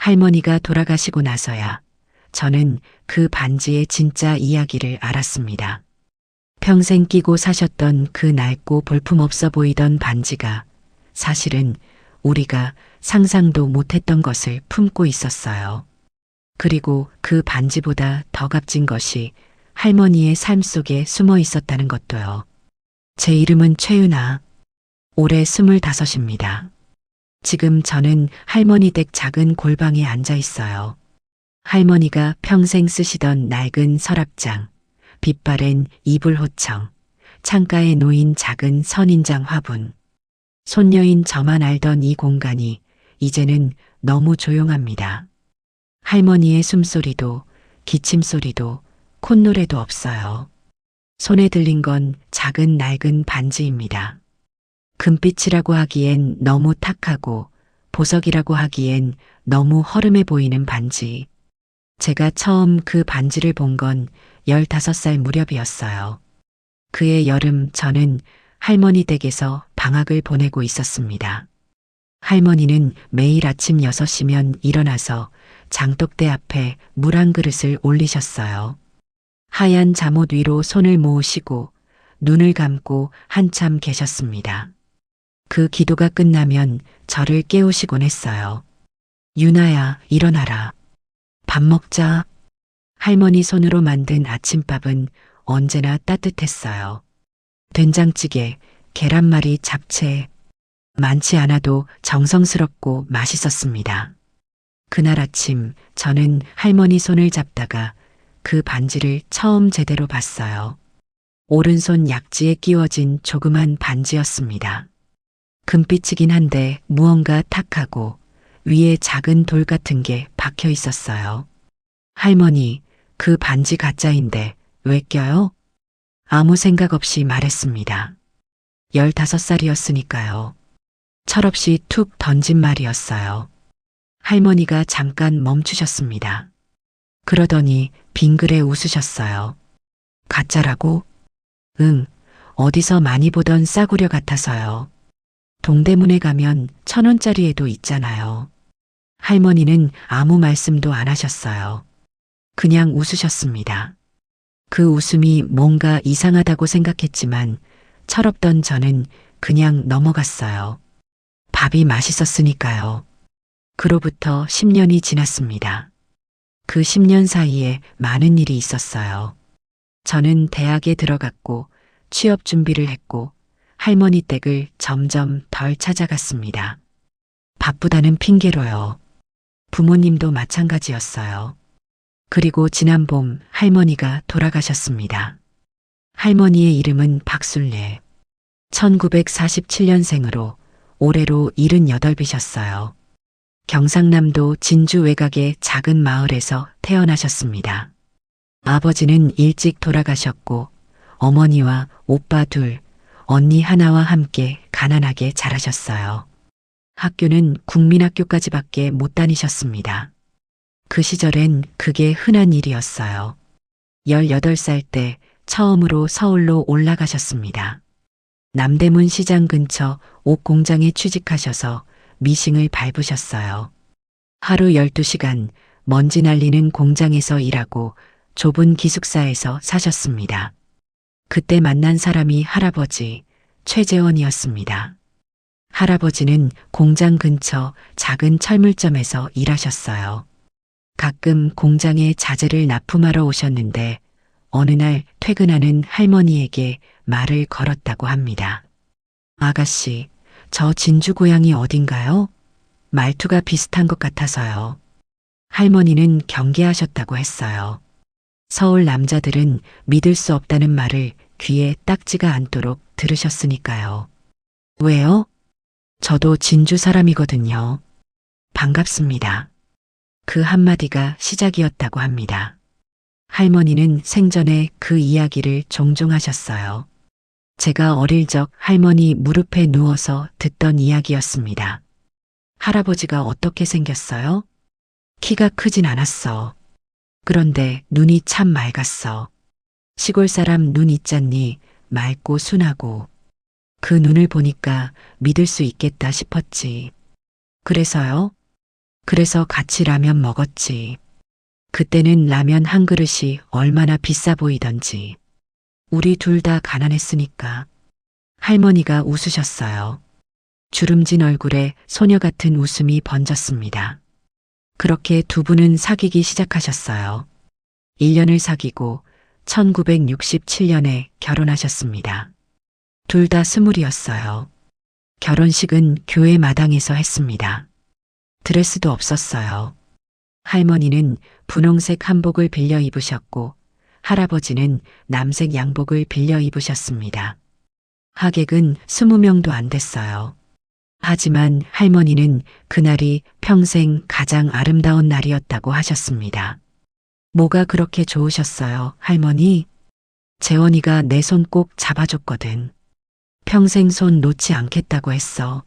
할머니가 돌아가시고 나서야 저는 그 반지의 진짜 이야기를 알았습니다. 평생 끼고 사셨던 그 낡고 볼품없어 보이던 반지가 사실은 우리가 상상도 못했던 것을 품고 있었어요. 그리고 그 반지보다 더 값진 것이 할머니의 삶 속에 숨어 있었다는 것도요. 제 이름은 최윤아. 올해 25입니다. 지금 저는 할머니 댁 작은 골방에 앉아 있어요. 할머니가 평생 쓰시던 낡은 서랍장, 빛바랜 이불 호청, 창가에 놓인 작은 선인장 화분. 손녀인 저만 알던 이 공간이 이제는 너무 조용합니다. 할머니의 숨소리도 기침소리도 콧노래도 없어요. 손에 들린 건 작은 낡은 반지입니다. 금빛이라고 하기엔 너무 탁하고 보석이라고 하기엔 너무 허름해 보이는 반지. 제가 처음 그 반지를 본 건 15살 무렵이었어요. 그해 여름 저는 할머니 댁에서 방학을 보내고 있었습니다. 할머니는 매일 아침 6시면 일어나서 장독대 앞에 물 한 그릇을 올리셨어요. 하얀 잠옷 위로 손을 모으시고 눈을 감고 한참 계셨습니다. 그 기도가 끝나면 저를 깨우시곤 했어요. 유나야, 일어나라. 밥 먹자. 할머니 손으로 만든 아침밥은 언제나 따뜻했어요. 된장찌개, 계란말이, 잡채. 많지 않아도 정성스럽고 맛있었습니다. 그날 아침 저는 할머니 손을 잡다가 그 반지를 처음 제대로 봤어요. 오른손 약지에 끼워진 조그만 반지였습니다. 금빛이긴 한데 무언가 탁하고 위에 작은 돌 같은 게 박혀 있었어요. 할머니, 그 반지 가짜인데 왜 껴요? 아무 생각 없이 말했습니다. 15살이었으니까요. 철없이 툭 던진 말이었어요. 할머니가 잠깐 멈추셨습니다. 그러더니 빙그레 웃으셨어요. 가짜라고? 응, 어디서 많이 보던 싸구려 같아서요. 동대문에 가면 1,000원짜리에도 있잖아요. 할머니는 아무 말씀도 안 하셨어요. 그냥 웃으셨습니다. 그 웃음이 뭔가 이상하다고 생각했지만 철없던 저는 그냥 넘어갔어요. 밥이 맛있었으니까요. 그로부터 10년이 지났습니다. 그 10년 사이에 많은 일이 있었어요. 저는 대학에 들어갔고 취업 준비를 했고 할머니 댁을 점점 덜 찾아갔습니다. 바쁘다는 핑계로요. 부모님도 마찬가지였어요. 그리고 지난 봄 할머니가 돌아가셨습니다. 할머니의 이름은 박순례. 1947년생으로 올해로 78이셨어요. 경상남도 진주 외곽의 작은 마을에서 태어나셨습니다. 아버지는 일찍 돌아가셨고 어머니와 오빠 둘, 언니 하나와 함께 가난하게 자라셨어요. 학교는 국민학교까지밖에 못 다니셨습니다. 그 시절엔 그게 흔한 일이었어요. 18살 때 처음으로 서울로 올라가셨습니다. 남대문 시장 근처 옷 공장에 취직하셔서 미싱을 밟으셨어요. 하루 12시간 먼지 날리는 공장에서 일하고 좁은 기숙사에서 사셨습니다. 그때 만난 사람이 할아버지 최재원이었습니다. 할아버지는 공장 근처 작은 철물점에서 일하셨어요. 가끔 공장에 자재를 납품하러 오셨는데 어느 날 퇴근하는 할머니에게 말을 걸었다고 합니다. 아가씨, 저 진주 고향이 어딘가요? 말투가 비슷한 것 같아서요. 할머니는 경계하셨다고 했어요. 서울 남자들은 믿을 수 없다는 말을 귀에 딱지가 않도록 들으셨으니까요. 왜요? 저도 진주 사람이거든요. 반갑습니다. 그 한마디가 시작이었다고 합니다. 할머니는 생전에 그 이야기를 종종 하셨어요. 제가 어릴 적 할머니 무릎에 누워서 듣던 이야기였습니다. 할아버지가 어떻게 생겼어요? 키가 크진 않았어. 그런데 눈이 참 맑았어. 시골 사람 눈 있잖니 맑고 순하고. 그 눈을 보니까 믿을 수 있겠다 싶었지. 그래서요? 그래서 같이 라면 먹었지. 그때는 라면 한 그릇이 얼마나 비싸 보이던지. 우리 둘 다 가난했으니까. 할머니가 웃으셨어요. 주름진 얼굴에 소녀 같은 웃음이 번졌습니다. 그렇게 두 분은 사귀기 시작하셨어요. 1년을 사귀고 1967년에 결혼하셨습니다. 둘 다 스물이었어요. 결혼식은 교회 마당에서 했습니다. 드레스도 없었어요. 할머니는 분홍색 한복을 빌려 입으셨고 할아버지는 남색 양복을 빌려 입으셨습니다. 하객은 20명도 안 됐어요. 하지만 할머니는 그날이 평생 가장 아름다운 날이었다고 하셨습니다. 뭐가 그렇게 좋으셨어요, 할머니? 재원이가 내 손 꼭 잡아줬거든. 평생 손 놓지 않겠다고 했어.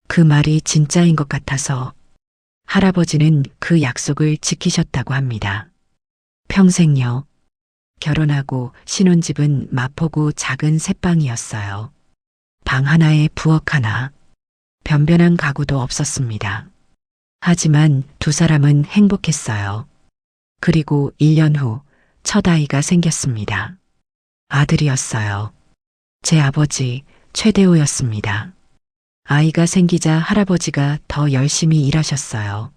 그 말이 진짜인 것 같아서. 할아버지는 그 약속을 지키셨다고 합니다. 평생요. 결혼하고 신혼집은 마포구 작은 새방이었어요. 방 하나에 부엌 하나. 변변한 가구도 없었습니다. 하지만 두 사람은 행복했어요. 그리고 1년 후 첫 아이가 생겼습니다. 아들이었어요. 제 아버지 최대호였습니다. 아이가 생기자 할아버지가 더 열심히 일하셨어요.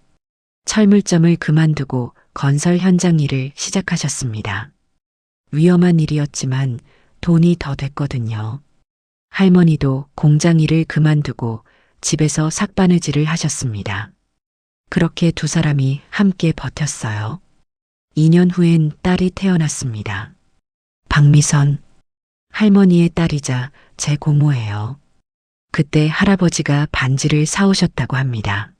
철물점을 그만두고 건설 현장 일을 시작하셨습니다. 위험한 일이었지만 돈이 더 됐거든요. 할머니도 공장 일을 그만두고 집에서 삭바느질을 하셨습니다. 그렇게 두 사람이 함께 버텼어요. 2년 후엔 딸이 태어났습니다. 박미선, 할머니의 딸이자 제 고모예요. 그때 할아버지가 반지를 사오셨다고 합니다.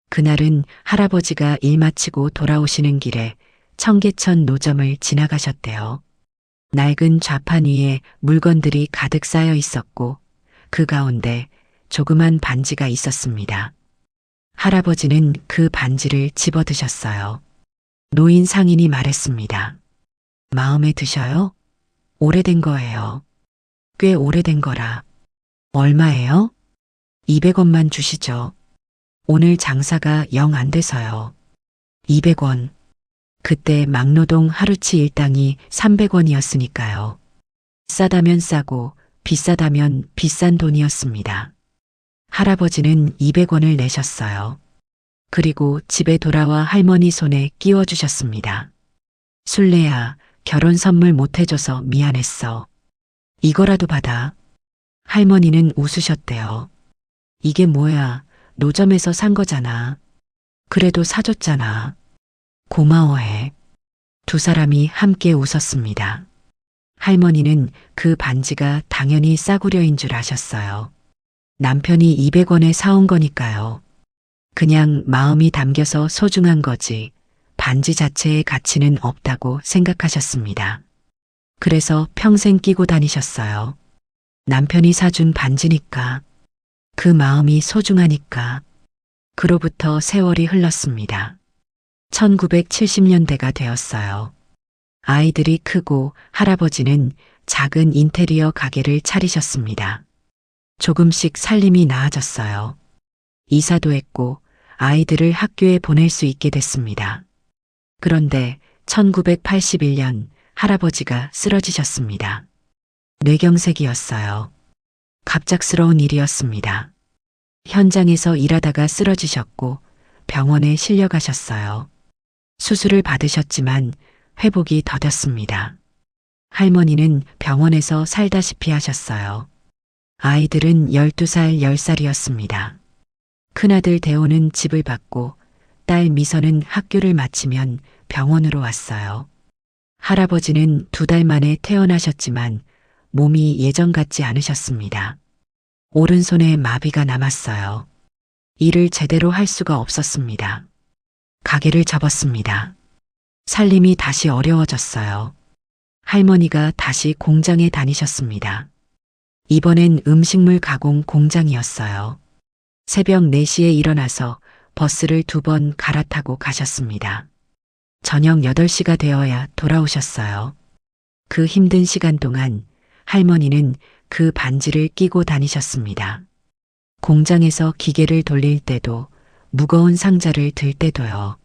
그날은 할아버지가 일 마치고 돌아오시는 길에 청계천 노점을 지나가셨대요. 낡은 좌판 위에 물건들이 가득 쌓여 있었고 그 가운데 조그만 반지가 있었습니다. 할아버지는 그 반지를 집어드셨어요. 노인 상인이 말했습니다. 마음에 드셔요? 오래된 거예요. 꽤 오래된 거라. 얼마예요? 200원만 주시죠. 오늘 장사가 영 안 돼서요. 200원. 그때 막노동 하루치 일당이 300원이었으니까요. 싸다면 싸고 비싸다면 비싼 돈이었습니다. 할아버지는 200원을 내셨어요. 그리고 집에 돌아와 할머니 손에 끼워주셨습니다. 술래야, 결혼 선물 못 해줘서 미안했어. 이거라도 받아. 할머니는 웃으셨대요. 이게 뭐야, 노점에서 산 거잖아. 그래도 사줬잖아. 고마워해. 두 사람이 함께 웃었습니다. 할머니는 그 반지가 당연히 싸구려인 줄 아셨어요. 남편이 200원에 사온 거니까요. 그냥 마음이 담겨서 소중한 거지 반지 자체의 가치는 없다고 생각하셨습니다. 그래서 평생 끼고 다니셨어요. 남편이 사준 반지니까. 그 마음이 소중하니까. 그로부터 세월이 흘렀습니다. 1970년대가 되었어요. 아이들이 크고 할아버지는 작은 인테리어 가게를 차리셨습니다. 조금씩 살림이 나아졌어요. 이사도 했고 아이들을 학교에 보낼 수 있게 됐습니다. 그런데 1981년 할아버지가 쓰러지셨습니다. 뇌경색이었어요. 갑작스러운 일이었습니다. 현장에서 일하다가 쓰러지셨고 병원에 실려가셨어요. 수술을 받으셨지만 회복이 더뎠습니다. 할머니는 병원에서 살다시피 하셨어요. 아이들은 12살, 10살이었습니다. 큰아들 대호는 집을 받고 딸 미선은 학교를 마치면 병원으로 왔어요. 할아버지는 2달 만에 퇴원하셨지만 몸이 예전 같지 않으셨습니다. 오른손에 마비가 남았어요. 일을 제대로 할 수가 없었습니다. 가게를 접었습니다. 살림이 다시 어려워졌어요. 할머니가 다시 공장에 다니셨습니다. 이번엔 음식물 가공 공장이었어요. 새벽 4시에 일어나서 버스를 2번 갈아타고 가셨습니다. 저녁 8시가 되어야 돌아오셨어요. 그 힘든 시간 동안 할머니는 그 반지를 끼고 다니셨습니다. 공장에서 기계를 돌릴 때도 무거운 상자를 들 때도요.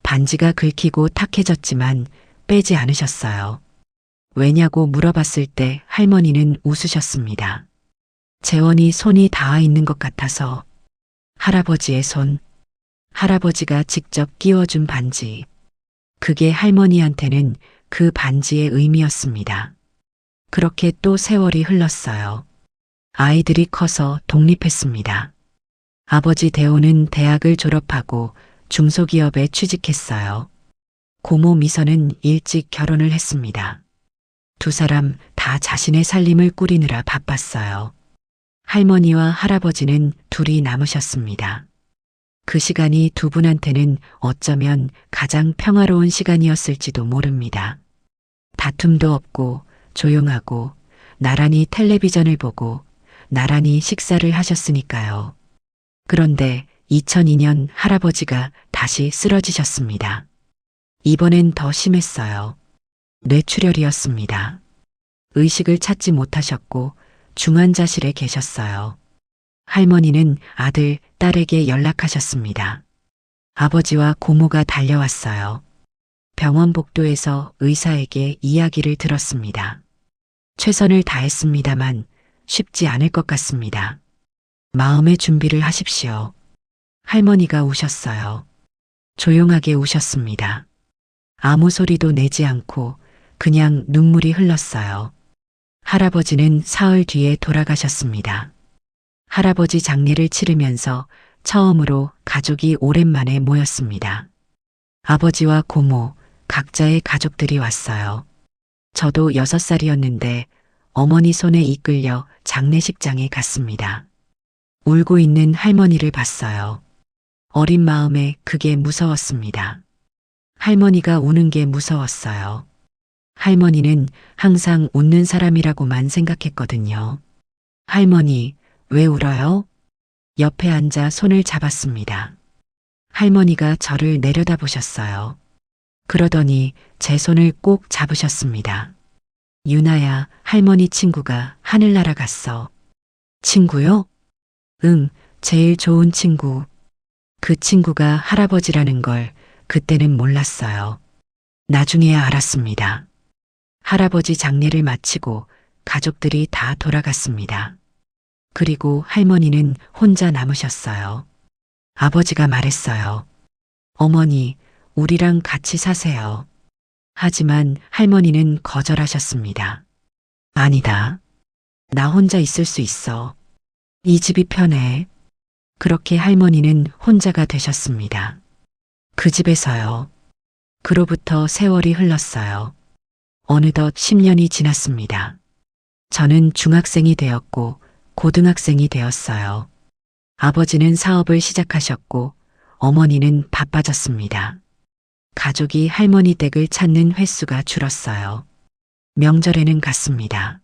반지가 긁히고 탁해졌지만 빼지 않으셨어요. 왜냐고 물어봤을 때 할머니는 웃으셨습니다. 재원이 손이 닿아 있는 것 같아서. 할아버지의 손, 할아버지가 직접 끼워준 반지. 그게 할머니한테는 그 반지의 의미였습니다. 그렇게 또 세월이 흘렀어요. 아이들이 커서 독립했습니다. 아버지 대호는 대학을 졸업하고 중소기업에 취직했어요. 고모 미선은 일찍 결혼을 했습니다. 두 사람 다 자신의 살림을 꾸리느라 바빴어요. 할머니와 할아버지는 둘이 남으셨습니다. 그 시간이 두 분한테는 어쩌면 가장 평화로운 시간이었을지도 모릅니다. 다툼도 없고 조용하고 나란히 텔레비전을 보고 나란히 식사를 하셨으니까요. 그런데 2002년 할아버지가 다시 쓰러지셨습니다. 이번엔 더 심했어요. 뇌출혈이었습니다. 의식을 찾지 못하셨고 중환자실에 계셨어요. 할머니는 아들, 딸에게 연락하셨습니다. 아버지와 고모가 달려왔어요. 병원 복도에서 의사에게 이야기를 들었습니다. 최선을 다했습니다만 쉽지 않을 것 같습니다. 마음의 준비를 하십시오. 할머니가 우셨어요. 조용하게 우셨습니다. 아무 소리도 내지 않고 그냥 눈물이 흘렀어요. 할아버지는 사흘 뒤에 돌아가셨습니다. 할아버지 장례를 치르면서 처음으로 가족이 오랜만에 모였습니다. 아버지와 고모, 각자의 가족들이 왔어요. 저도 6살이었는데 어머니 손에 이끌려 장례식장에 갔습니다. 울고 있는 할머니를 봤어요. 어린 마음에 그게 무서웠습니다. 할머니가 우는 게 무서웠어요. 할머니는 항상 웃는 사람이라고만 생각했거든요. 할머니, 왜 울어요? 옆에 앉아 손을 잡았습니다. 할머니가 저를 내려다보셨어요. 그러더니 제 손을 꼭 잡으셨습니다. 유나야, 할머니 친구가 하늘 날아갔어. 친구요? 응, 제일 좋은 친구. 그 친구가 할아버지라는 걸 그때는 몰랐어요. 나중에야 알았습니다. 할아버지 장례를 마치고 가족들이 다 돌아갔습니다. 그리고 할머니는 혼자 남으셨어요. 아버지가 말했어요. 어머니, 우리랑 같이 사세요. 하지만 할머니는 거절하셨습니다. 아니다. 나 혼자 있을 수 있어. 이 집이 편해. 그렇게 할머니는 혼자가 되셨습니다. 그 집에서요. 그로부터 세월이 흘렀어요. 어느덧 10년이 지났습니다. 저는 중학생이 되었고 고등학생이 되었어요. 아버지는 사업을 시작하셨고 어머니는 바빠졌습니다. 가족이 할머니 댁을 찾는 횟수가 줄었어요. 명절에는 갔습니다.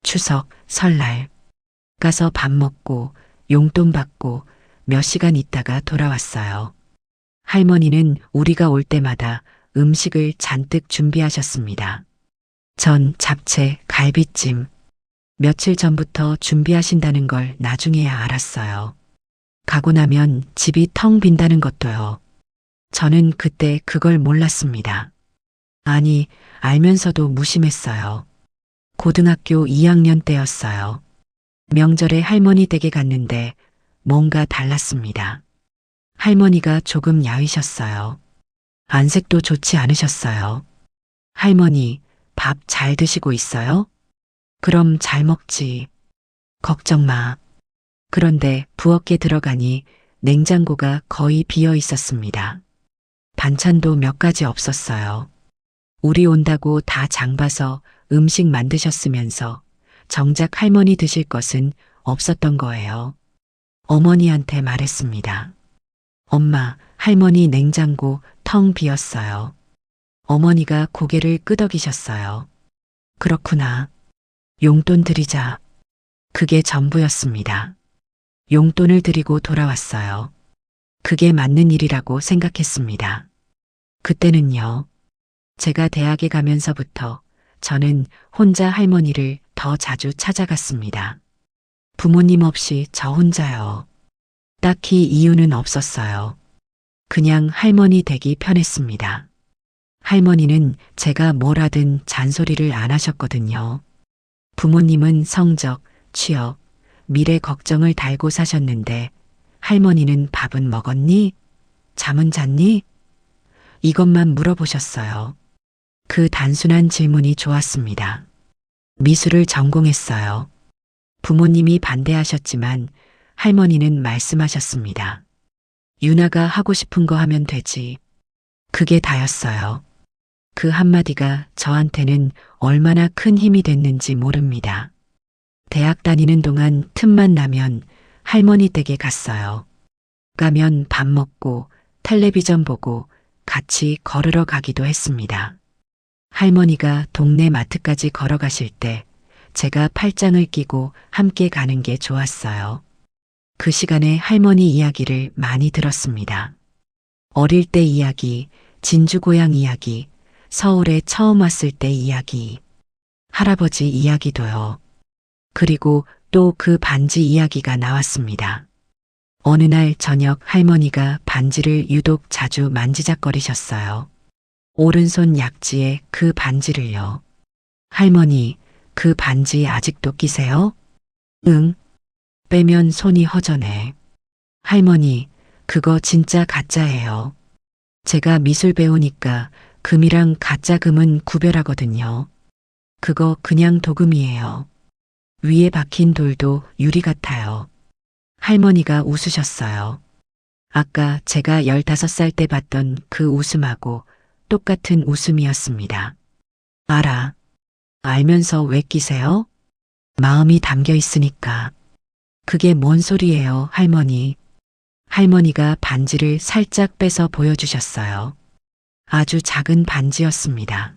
추석, 설날 가서 밥 먹고 용돈 받고 몇 시간 있다가 돌아왔어요. 할머니는 우리가 올 때마다 음식을 잔뜩 준비하셨습니다. 전, 잡채, 갈비찜. 며칠 전부터 준비하신다는 걸 나중에야 알았어요. 가고 나면 집이 텅 빈다는 것도요. 저는 그때 그걸 몰랐습니다. 아니, 알면서도 무심했어요. 고등학교 2학년 때였어요. 명절에 할머니 댁에 갔는데 뭔가 달랐습니다. 할머니가 조금 야위셨어요. 안색도 좋지 않으셨어요. 할머니, 밥 잘 드시고 있어요? 그럼 잘 먹지. 걱정 마. 그런데 부엌에 들어가니 냉장고가 거의 비어 있었습니다. 반찬도 몇 가지 없었어요. 우리 온다고 다 장봐서 음식 만드셨으면서 정작 할머니 드실 것은 없었던 거예요. 어머니한테 말했습니다. 엄마, 할머니 냉장고 텅 비었어요. 어머니가 고개를 끄덕이셨어요. 그렇구나. 용돈 드리자. 그게 전부였습니다. 용돈을 드리고 돌아왔어요. 그게 맞는 일이라고 생각했습니다. 그때는요. 제가 대학에 가면서부터 저는 혼자 할머니를 더 자주 찾아갔습니다. 부모님 없이 저 혼자요. 딱히 이유는 없었어요. 그냥 할머니 댁이 편했습니다. 할머니는 제가 뭘 하든 잔소리를 안 하셨거든요. 부모님은 성적, 취업, 미래 걱정을 달고 사셨는데 할머니는 밥은 먹었니? 잠은 잤니? 이것만 물어보셨어요. 그 단순한 질문이 좋았습니다. 미술을 전공했어요. 부모님이 반대하셨지만 할머니는 말씀하셨습니다. 유나가 하고 싶은 거 하면 되지. 그게 다였어요. 그 한마디가 저한테는 얼마나 큰 힘이 됐는지 모릅니다. 대학 다니는 동안 틈만 나면 할머니 댁에 갔어요. 가면 밥 먹고 텔레비전 보고 같이 걸으러 가기도 했습니다. 할머니가 동네 마트까지 걸어가실 때 제가 팔짱을 끼고 함께 가는 게 좋았어요. 그 시간에 할머니 이야기를 많이 들었습니다. 어릴 때 이야기, 진주 고향 이야기, 서울에 처음 왔을 때 이야기, 할아버지 이야기도요. 그리고 또 그 반지 이야기가 나왔습니다. 어느 날 저녁 할머니가 반지를 유독 자주 만지작거리셨어요. 오른손 약지에 그 반지를요. 할머니, 그 반지 아직도 끼세요? 응. 빼면 손이 허전해. 할머니, 그거 진짜 가짜예요. 제가 미술 배우니까 금이랑 가짜 금은 구별하거든요. 그거 그냥 도금이에요. 위에 박힌 돌도 유리 같아요. 할머니가 웃으셨어요. 아까 제가 15살 때 봤던 그 웃음하고 똑같은 웃음이었습니다. 알아. 알면서 왜 끼세요? 마음이 담겨 있으니까. 그게 뭔 소리예요, 할머니. 할머니가 반지를 살짝 빼서 보여주셨어요. 아주 작은 반지였습니다.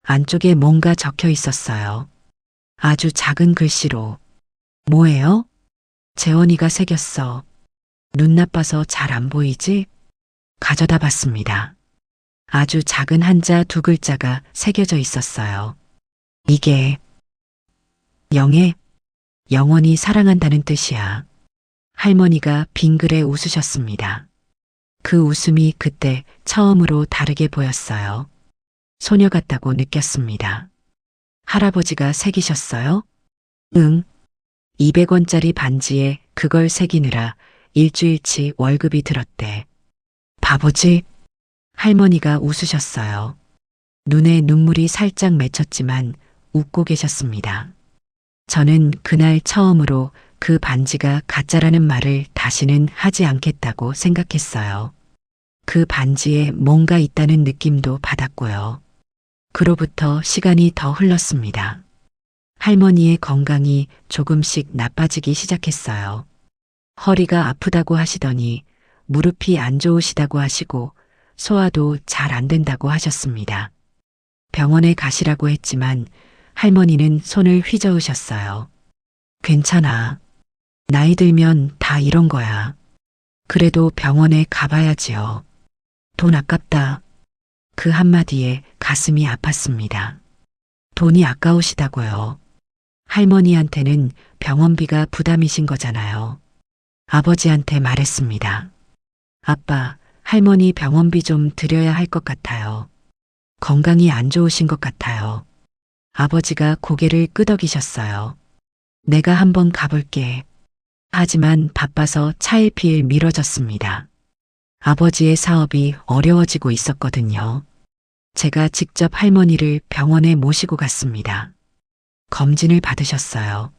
안쪽에 뭔가 적혀 있었어요. 아주 작은 글씨로. 뭐예요? 재원이가 새겼어. 눈 나빠서 잘 안 보이지? 가져다 봤습니다. 아주 작은 한자 2글자가 새겨져 있었어요. 이게 영애, 영원히 사랑한다는 뜻이야. 할머니가 빙그레 웃으셨습니다. 그 웃음이 그때 처음으로 다르게 보였어요. 소녀 같다고 느꼈습니다. 할아버지가 새기셨어요? 응. 200원짜리 반지에 그걸 새기느라 일주일치 월급이 들었대. 바보지? 할머니가 웃으셨어요. 눈에 눈물이 살짝 맺혔지만 웃고 계셨습니다. 저는 그날 처음으로 그 반지가 가짜라는 말을 다시는 하지 않겠다고 생각했어요. 그 반지에 뭔가 있다는 느낌도 받았고요. 그로부터 시간이 더 흘렀습니다. 할머니의 건강이 조금씩 나빠지기 시작했어요. 허리가 아프다고 하시더니 무릎이 안 좋으시다고 하시고 소화도 잘 안 된다고 하셨습니다. 병원에 가시라고 했지만 할머니는 손을 휘저으셨어요. 괜찮아. 나이 들면 다 이런 거야. 그래도 병원에 가봐야지요. 돈 아깝다. 그 한마디에 가슴이 아팠습니다. 돈이 아까우시다고요. 할머니한테는 병원비가 부담이신 거잖아요. 아버지한테 말했습니다. 아빠, 할머니 병원비 좀 드려야 할 것 같아요. 건강이 안 좋으신 것 같아요. 아버지가 고개를 끄덕이셨어요. 내가 한번 가볼게. 하지만 바빠서 차일피일 미뤄졌습니다. 아버지의 사업이 어려워지고 있었거든요. 제가 직접 할머니를 병원에 모시고 갔습니다. 검진을 받으셨어요.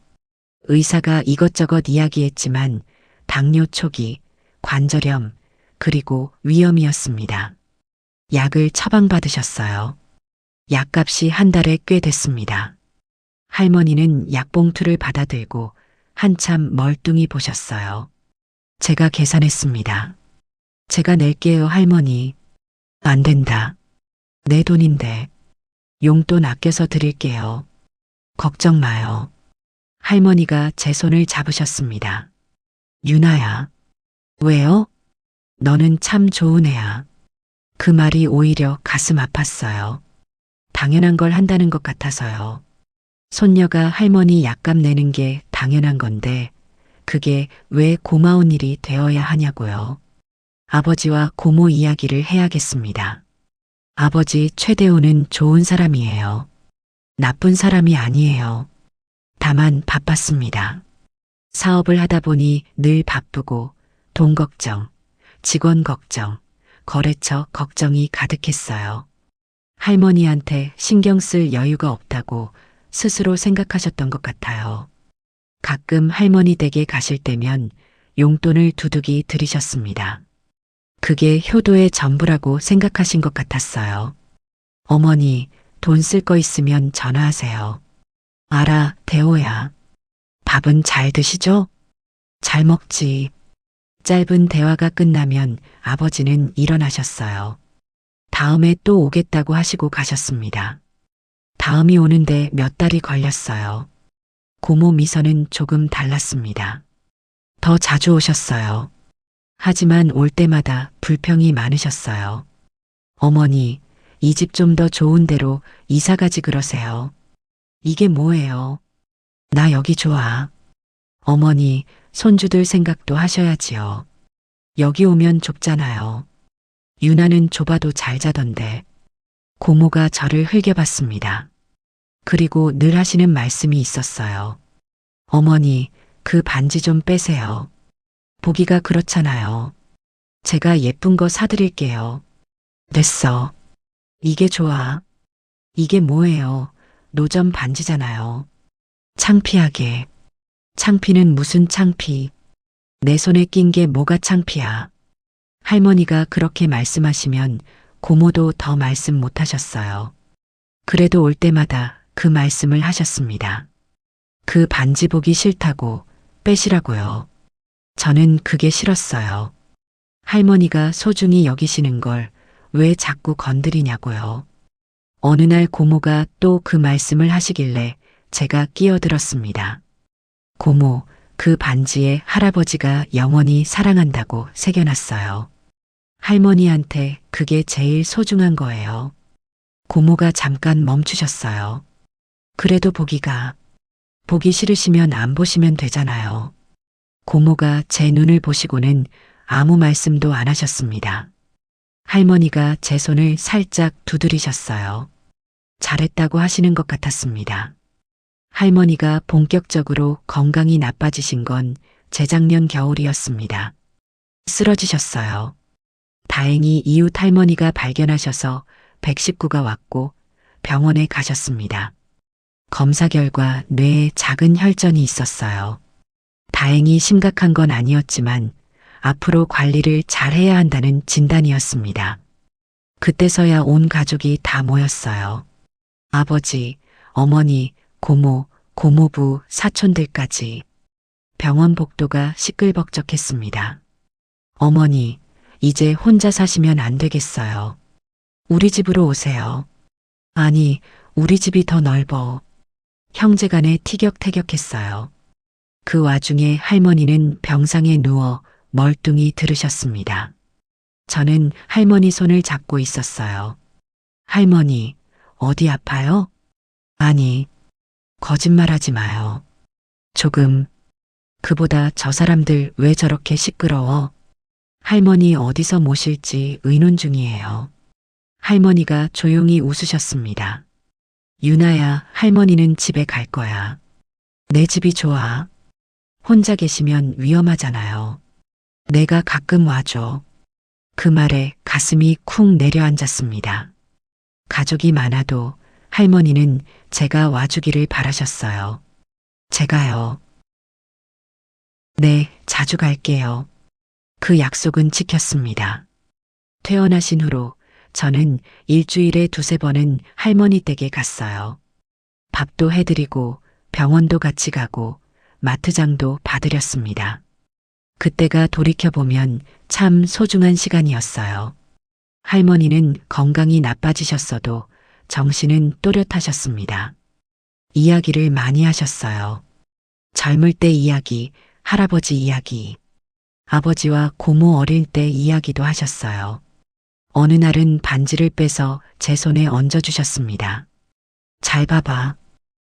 의사가 이것저것 이야기했지만 당뇨 초기, 관절염, 그리고 위염이었습니다. 약을 처방받으셨어요. 약값이 한 달에 꽤 됐습니다. 할머니는 약봉투를 받아들고 한참 멀뚱히 보셨어요. 제가 계산했습니다. 제가 낼게요, 할머니. 안 된다. 내 돈인데. 용돈 아껴서 드릴게요. 걱정 마요. 할머니가 제 손을 잡으셨습니다. 유나야. 왜요? 너는 참 좋은 애야. 그 말이 오히려 가슴 아팠어요. 당연한 걸 한다는 것 같아서요. 손녀가 할머니 약값 내는 게 당연한 건데 그게 왜 고마운 일이 되어야 하냐고요. 아버지와 고모 이야기를 해야겠습니다. 아버지 최대호는 좋은 사람이에요. 나쁜 사람이 아니에요. 다만 바빴습니다. 사업을 하다 보니 늘 바쁘고 돈 걱정, 직원 걱정, 거래처 걱정이 가득했어요. 할머니한테 신경 쓸 여유가 없다고 스스로 생각하셨던 것 같아요. 가끔 할머니 댁에 가실 때면 용돈을 두둑이 들이셨습니다. 그게 효도의 전부라고 생각하신 것 같았어요. 어머니, 돈 쓸 거 있으면 전화하세요. 알아, 대호야. 밥은 잘 드시죠? 잘 먹지. 짧은 대화가 끝나면 아버지는 일어나셨어요. 다음에 또 오겠다고 하시고 가셨습니다. 다음이 오는데 몇 달이 걸렸어요. 고모 미소는 조금 달랐습니다. 더 자주 오셨어요. 하지만 올 때마다 불평이 많으셨어요. 어머니, 이 집 좀 더 좋은 데로 이사 가지 그러세요. 이게 뭐예요? 나 여기 좋아. 어머니, 손주들 생각도 하셔야지요. 여기 오면 좁잖아요. 유나는 좁아도 잘 자던데. 고모가 저를 흘겨봤습니다. 그리고 늘 하시는 말씀이 있었어요. 어머니, 그 반지 좀 빼세요. 보기가 그렇잖아요. 제가 예쁜 거 사드릴게요. 됐어. 이게 좋아. 이게 뭐예요? 노점 반지잖아요. 창피하게. 창피는 무슨 창피. 내 손에 낀 게 뭐가 창피야. 할머니가 그렇게 말씀하시면 고모도 더 말씀 못 하셨어요. 그래도 올 때마다 그 말씀을 하셨습니다. 그 반지 보기 싫다고 빼시라고요. 저는 그게 싫었어요. 할머니가 소중히 여기시는 걸 왜 자꾸 건드리냐고요. 어느 날 고모가 또 그 말씀을 하시길래 제가 끼어들었습니다. 고모, 그 반지에 할아버지가 영원히 사랑한다고 새겨놨어요. 할머니한테 그게 제일 소중한 거예요. 고모가 잠깐 멈추셨어요. 그래도 보기 싫으시면 안 보시면 되잖아요. 고모가 제 눈을 보시고는 아무 말씀도 안 하셨습니다. 할머니가 제 손을 살짝 두드리셨어요. 잘했다고 하시는 것 같았습니다. 할머니가 본격적으로 건강이 나빠지신 건 재작년 겨울이었습니다. 쓰러지셨어요. 다행히 이웃 할머니가 발견하셔서 119가 왔고 병원에 가셨습니다. 검사 결과 뇌에 작은 혈전이 있었어요. 다행히 심각한 건 아니었지만 앞으로 관리를 잘 해야 한다는 진단이었습니다. 그때서야 온 가족이 다 모였어요. 아버지, 어머니, 고모, 고모부, 사촌들까지. 병원 복도가 시끌벅적했습니다. 어머니, 이제 혼자 사시면 안 되겠어요. 우리 집으로 오세요. 아니, 우리 집이 더 넓어. 형제간에 티격태격했어요. 그 와중에 할머니는 병상에 누워 멀뚱히 들으셨습니다. 저는 할머니 손을 잡고 있었어요. 할머니, 어디 아파요? 아니, 거짓말하지 마요. 조금. 그보다 저 사람들 왜 저렇게 시끄러워? 할머니 어디서 모실지 의논 중이에요. 할머니가 조용히 웃으셨습니다. 유나야, 할머니는 집에 갈 거야. 내 집이 좋아. 혼자 계시면 위험하잖아요. 내가 가끔 와줘. 그 말에 가슴이 쿵 내려앉았습니다. 가족이 많아도 할머니는 제가 와주기를 바라셨어요. 제가요. 네, 자주 갈게요. 그 약속은 지켰습니다. 퇴원하신 후로 저는 일주일에 두세 번은 할머니 댁에 갔어요. 밥도 해드리고 병원도 같이 가고 마트장도 봐드렸습니다. 그때가 돌이켜보면 참 소중한 시간이었어요. 할머니는 건강이 나빠지셨어도 정신은 또렷하셨습니다. 이야기를 많이 하셨어요. 젊을 때 이야기, 할아버지 이야기, 아버지와 고모 어릴 때 이야기도 하셨어요. 어느 날은 반지를 빼서 제 손에 얹어주셨습니다. 잘 봐봐.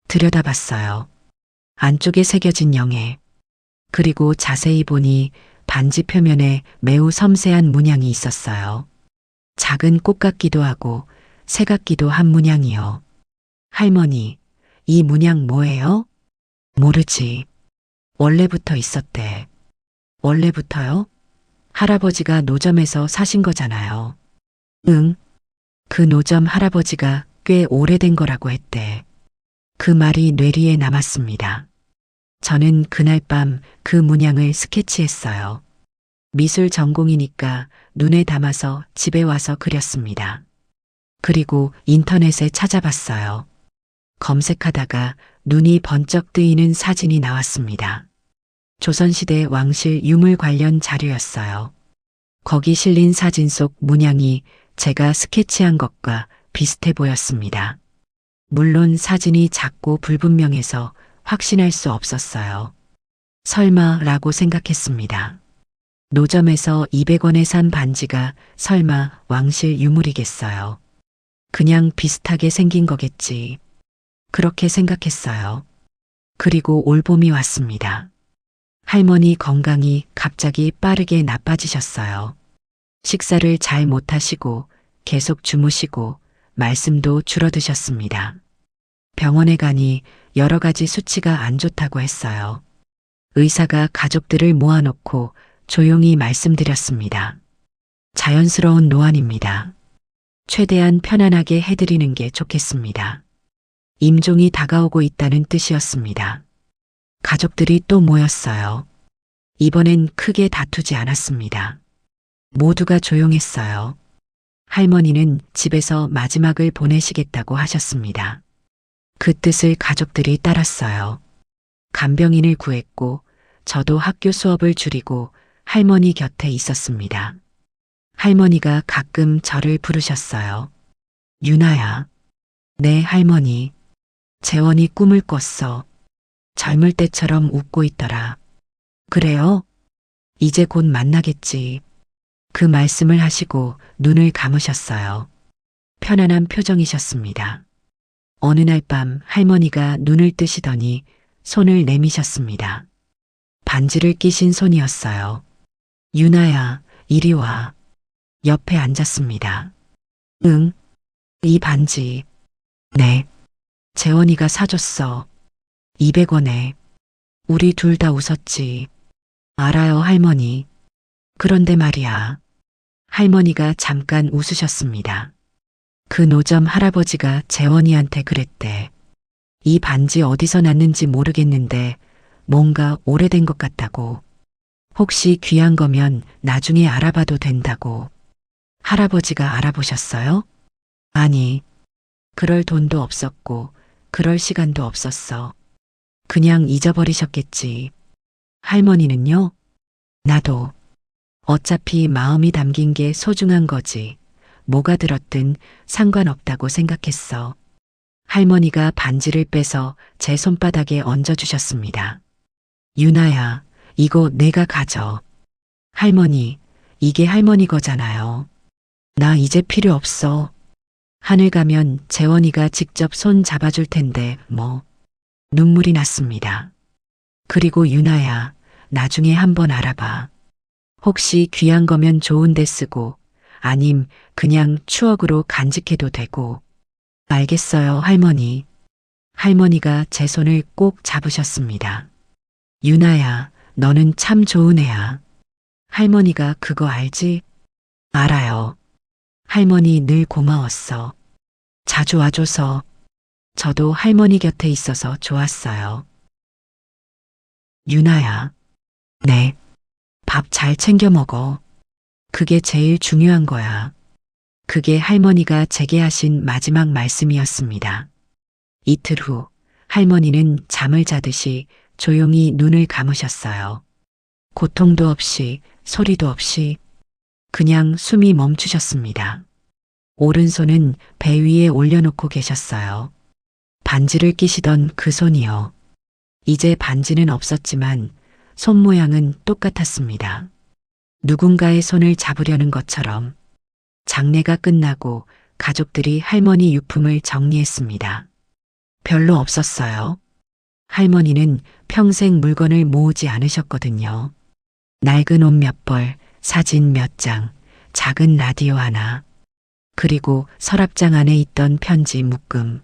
들여다봤어요. 안쪽에 새겨진 영예. 그리고 자세히 보니 반지 표면에 매우 섬세한 문양이 있었어요. 작은 꽃 같기도 하고 새 같기도 한 문양이요. 할머니, 이 문양 뭐예요? 모르지. 원래부터 있었대. 원래부터요? 할아버지가 노점에서 사신 거잖아요. 응. 그 노점 할아버지가 꽤 오래된 거라고 했대. 그 말이 뇌리에 남았습니다. 저는 그날 밤 그 문양을 스케치했어요. 미술 전공이니까 눈에 담아서 집에 와서 그렸습니다. 그리고 인터넷에 찾아봤어요. 검색하다가 눈이 번쩍 뜨이는 사진이 나왔습니다. 조선시대 왕실 유물 관련 자료였어요. 거기 실린 사진 속 문양이 제가 스케치한 것과 비슷해 보였습니다. 물론 사진이 작고 불분명해서 확신할 수 없었어요. 설마라고 생각했습니다. 노점에서 200원에 산 반지가 설마 왕실 유물이겠어요. 그냥 비슷하게 생긴 거겠지. 그렇게 생각했어요. 그리고 올봄이 왔습니다. 할머니 건강이 갑자기 빠르게 나빠지셨어요. 식사를 잘 못하시고 계속 주무시고 말씀도 줄어드셨습니다. 병원에 가니 여러 가지 수치가 안 좋다고 했어요. 의사가 가족들을 모아놓고 조용히 말씀드렸습니다. 자연스러운 노안입니다. 최대한 편안하게 해드리는 게 좋겠습니다. 임종이 다가오고 있다는 뜻이었습니다. 가족들이 또 모였어요. 이번엔 크게 다투지 않았습니다. 모두가 조용했어요. 할머니는 집에서 마지막을 보내시겠다고 하셨습니다. 그 뜻을 가족들이 따랐어요. 간병인을 구했고 저도 학교 수업을 줄이고 할머니 곁에 있었습니다. 할머니가 가끔 저를 부르셨어요. 유나야. 네, 할머니. 재원이 꿈을 꿨어. 젊을 때처럼 웃고 있더라. 그래요? 이제 곧 만나겠지. 그 말씀을 하시고 눈을 감으셨어요. 편안한 표정이셨습니다. 어느 날 밤 할머니가 눈을 뜨시더니 손을 내미셨습니다. 반지를 끼신 손이었어요. 유나야, 이리 와. 옆에 앉았습니다. 응? 이 반지. 네. 재원이가 사줬어. 200원에. 우리 둘 다 웃었지. 알아요, 할머니. 그런데 말이야. 할머니가 잠깐 웃으셨습니다. 그 노점 할아버지가 재원이한테 그랬대. 이 반지 어디서 났는지 모르겠는데 뭔가 오래된 것 같다고. 혹시 귀한 거면 나중에 알아봐도 된다고. 할아버지가 알아보셨어요? 아니, 그럴 돈도 없었고 그럴 시간도 없었어. 그냥 잊어버리셨겠지. 할머니는요? 나도. 어차피 마음이 담긴 게 소중한 거지. 뭐가 들었든 상관없다고 생각했어. 할머니가 반지를 빼서 제 손바닥에 얹어주셨습니다. 유나야, 이거 내가 가져. 할머니, 이게 할머니 거잖아요. 나 이제 필요 없어. 하늘 가면 재원이가 직접 손 잡아줄 텐데 뭐. 눈물이 났습니다. 그리고 유나야, 나중에 한번 알아봐. 혹시 귀한 거면 좋은 데 쓰고 아님 그냥 추억으로 간직해도 되고. 알겠어요, 할머니. 할머니가 제 손을 꼭 잡으셨습니다. 유나야, 너는 참 좋은 애야. 할머니가 그거 알지? 알아요. 할머니 늘 고마웠어. 자주 와줘서. 저도 할머니 곁에 있어서 좋았어요. 유나야. 네. 밥 잘 챙겨 먹어. 그게 제일 중요한 거야. 그게 할머니가 제게 하신 마지막 말씀이었습니다. 이틀 후 할머니는 잠을 자듯이 조용히 눈을 감으셨어요. 고통도 없이 소리도 없이 그냥 숨이 멈추셨습니다. 오른손은 배 위에 올려놓고 계셨어요. 반지를 끼시던 그 손이요. 이제 반지는 없었지만 손 모양은 똑같았습니다. 누군가의 손을 잡으려는 것처럼. 장례가 끝나고 가족들이 할머니 유품을 정리했습니다. 별로 없었어요. 할머니는 평생 물건을 모으지 않으셨거든요. 낡은 옷 몇 벌, 사진 몇 장, 작은 라디오 하나, 그리고 서랍장 안에 있던 편지 묶음.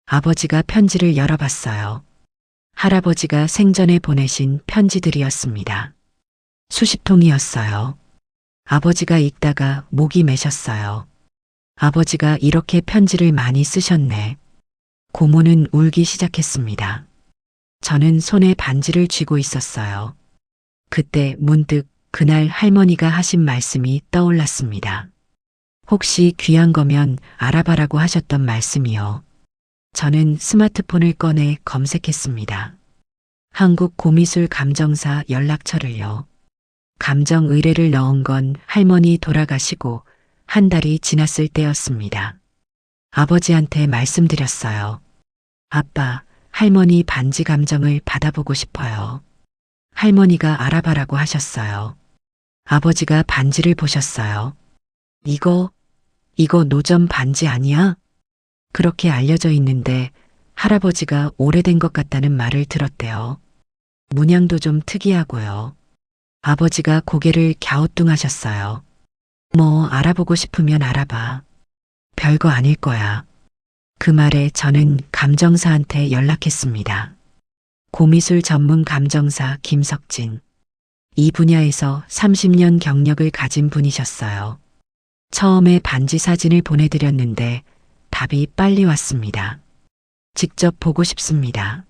아버지가 편지를 열어봤어요. 할아버지가 생전에 보내신 편지들이었습니다. 수십 통이었어요. 아버지가 읽다가 목이 메셨어요. 아버지가 이렇게 편지를 많이 쓰셨네. 고모는 울기 시작했습니다. 저는 손에 반지를 쥐고 있었어요. 그때 문득 그날 할머니가 하신 말씀이 떠올랐습니다. 혹시 귀한 거면 알아봐라고 하셨던 말씀이요. 저는 스마트폰을 꺼내 검색했습니다. 한국 고미술 감정사 연락처를요. 감정 의뢰를 넣은 건 할머니 돌아가시고 한 달이 지났을 때였습니다. 아버지한테 말씀드렸어요. 아빠, 할머니 반지 감정을 받아보고 싶어요. 할머니가 알아봐라고 하셨어요. 아버지가 반지를 보셨어요. 이거 노점 반지 아니야? 그렇게 알려져 있는데 할아버지가 오래된 것 같다는 말을 들었대요. 문양도 좀 특이하고요. 아버지가 고개를 갸우뚱하셨어요. 뭐 알아보고 싶으면 알아봐. 별거 아닐 거야. 그 말에 저는 감정사한테 연락했습니다. 고미술 전문 감정사 김석진. 이 분야에서 30년 경력을 가진 분이셨어요. 처음에 반지 사진을 보내드렸는데 답이 빨리 왔습니다. 직접 보고 싶습니다.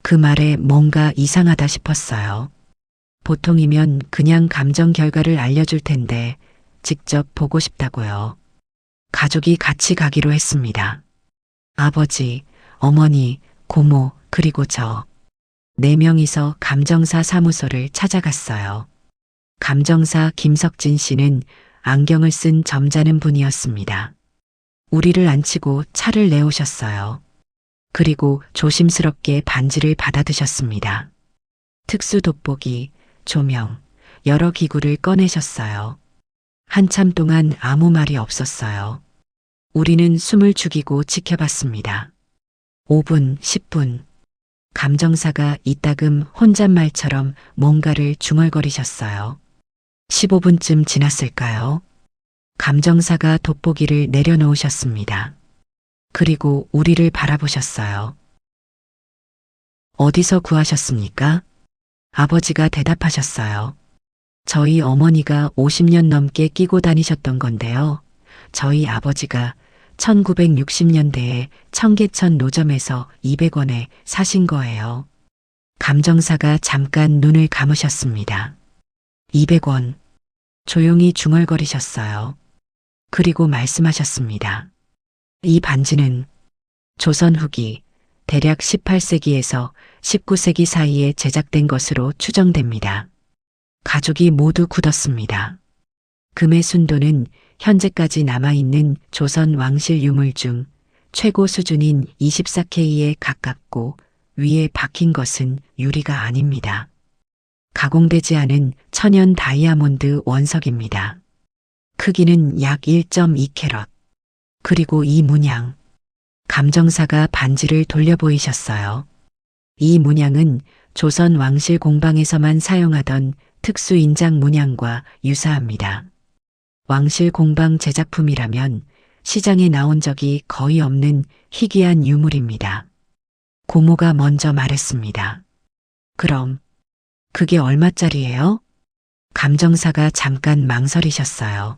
그 말에 뭔가 이상하다 싶었어요. 보통이면 그냥 감정 결과를 알려줄 텐데 직접 보고 싶다고요. 가족이 같이 가기로 했습니다. 아버지, 어머니, 고모, 그리고 저. 4명이서 감정사 사무소를 찾아갔어요. 감정사 김석진 씨는 안경을 쓴 점잖은 분이었습니다. 우리를 앉히고 차를 내오셨어요. 그리고 조심스럽게 반지를 받아드셨습니다. 특수 돋보기, 조명, 여러 기구를 꺼내셨어요. 한참 동안 아무 말이 없었어요. 우리는 숨을 죽이고 지켜봤습니다. 5분, 10분. 감정사가 이따금 혼잣말처럼 뭔가를 중얼거리셨어요. 15분쯤 지났을까요? 감정사가 돋보기를 내려놓으셨습니다. 그리고 우리를 바라보셨어요. 어디서 구하셨습니까? 아버지가 대답하셨어요. 저희 어머니가 50년 넘게 끼고 다니셨던 건데요. 저희 아버지가 1960년대에 청계천 노점에서 200원에 사신 거예요. 감정사가 잠깐 눈을 감으셨습니다. 200원. 조용히 중얼거리셨어요. 그리고 말씀하셨습니다. 이 반지는 조선 후기, 대략 18세기에서 19세기 사이에 제작된 것으로 추정됩니다. 가족이 모두 굳었습니다. 금의 순도는 현재까지 남아있는 조선 왕실 유물 중 최고 수준인 24K에 가깝고 위에 박힌 것은 유리가 아닙니다. 가공되지 않은 천연 다이아몬드 원석입니다. 크기는 약 1.2캐럿. 그리고 이 문양. 감정사가 반지를 돌려 보이셨어요. 이 문양은 조선 왕실 공방에서만 사용하던 특수 인장 문양과 유사합니다. 왕실 공방 제작품이라면 시장에 나온 적이 거의 없는 희귀한 유물입니다. 고모가 먼저 말했습니다. 그럼 그게 얼마짜리예요? 감정사가 잠깐 망설이셨어요.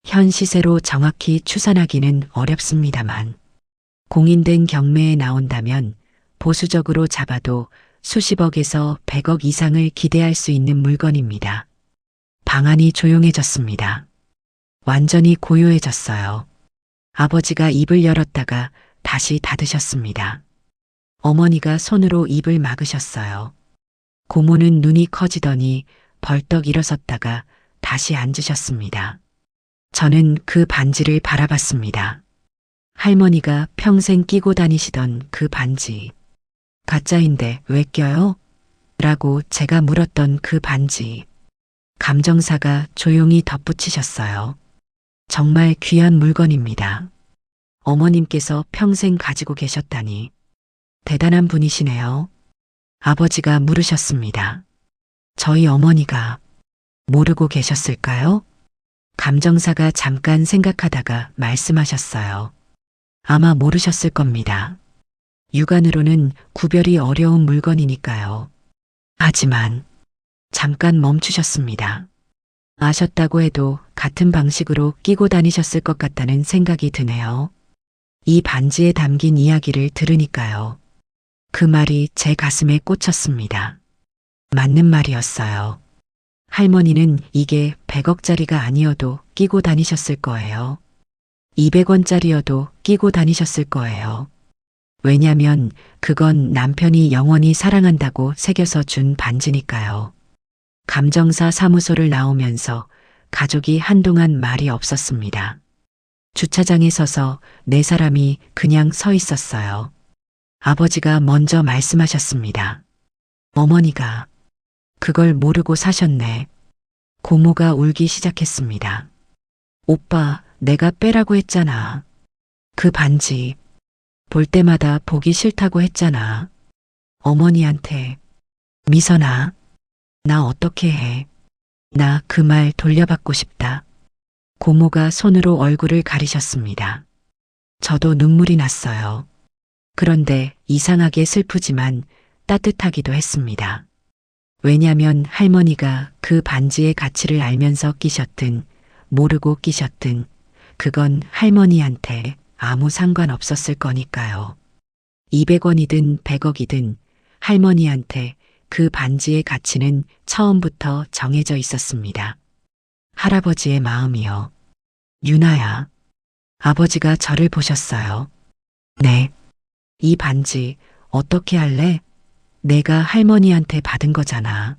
현 시세로 정확히 추산하기는 어렵습니다만 공인된 경매에 나온다면 보수적으로 잡아도 수십억에서 100억 이상을 기대할 수 있는 물건입니다. 방안이 조용해졌습니다. 완전히 고요해졌어요. 아버지가 입을 열었다가 다시 닫으셨습니다. 어머니가 손으로 입을 막으셨어요. 고모는 눈이 커지더니 벌떡 일어섰다가 다시 앉으셨습니다. 저는 그 반지를 바라봤습니다. 할머니가 평생 끼고 다니시던 그 반지. 가짜인데 왜 껴요? 라고 제가 물었던 그 반지. 감정사가 조용히 덧붙이셨어요. 정말 귀한 물건입니다. 어머님께서 평생 가지고 계셨다니. 대단한 분이시네요. 아버지가 물으셨습니다. 저희 어머니가 모르고 계셨을까요? 감정사가 잠깐 생각하다가 말씀하셨어요. 아마 모르셨을 겁니다. 육안으로는 구별이 어려운 물건이니까요. 하지만 잠깐 멈추셨습니다. 아셨다고 해도 같은 방식으로 끼고 다니셨을 것 같다는 생각이 드네요. 이 반지에 담긴 이야기를 들으니까요. 그 말이 제 가슴에 꽂혔습니다. 맞는 말이었어요. 할머니는 이게 100억짜리가 아니어도 끼고 다니셨을 거예요. 200원짜리여도 끼고 다니셨을 거예요. 왜냐면 그건 남편이 영원히 사랑한다고 새겨서 준 반지니까요. 감정사 사무소를 나오면서 가족이 한동안 말이 없었습니다. 주차장에 서서 네 사람이 그냥 서 있었어요. 아버지가 먼저 말씀하셨습니다. 어머니가 그걸 모르고 사셨네. 고모가 울기 시작했습니다. 오빠, 내가 빼라고 했잖아. 그 반지 볼 때마다 보기 싫다고 했잖아. 어머니한테 미선아, 나 어떻게 해? 나 그 말 돌려받고 싶다. 고모가 손으로 얼굴을 가리셨습니다. 저도 눈물이 났어요. 그런데 이상하게 슬프지만 따뜻하기도 했습니다. 왜냐면 할머니가 그 반지의 가치를 알면서 끼셨든 모르고 끼셨든 그건 할머니한테 아무 상관없었을 거니까요. 200원이든 100억이든 할머니한테 그 반지의 가치는 처음부터 정해져 있었습니다. 할아버지의 마음이요. 유나야. 아버지가 저를 보셨어요. 네. 이 반지 어떻게 할래? 내가 할머니한테 받은 거잖아.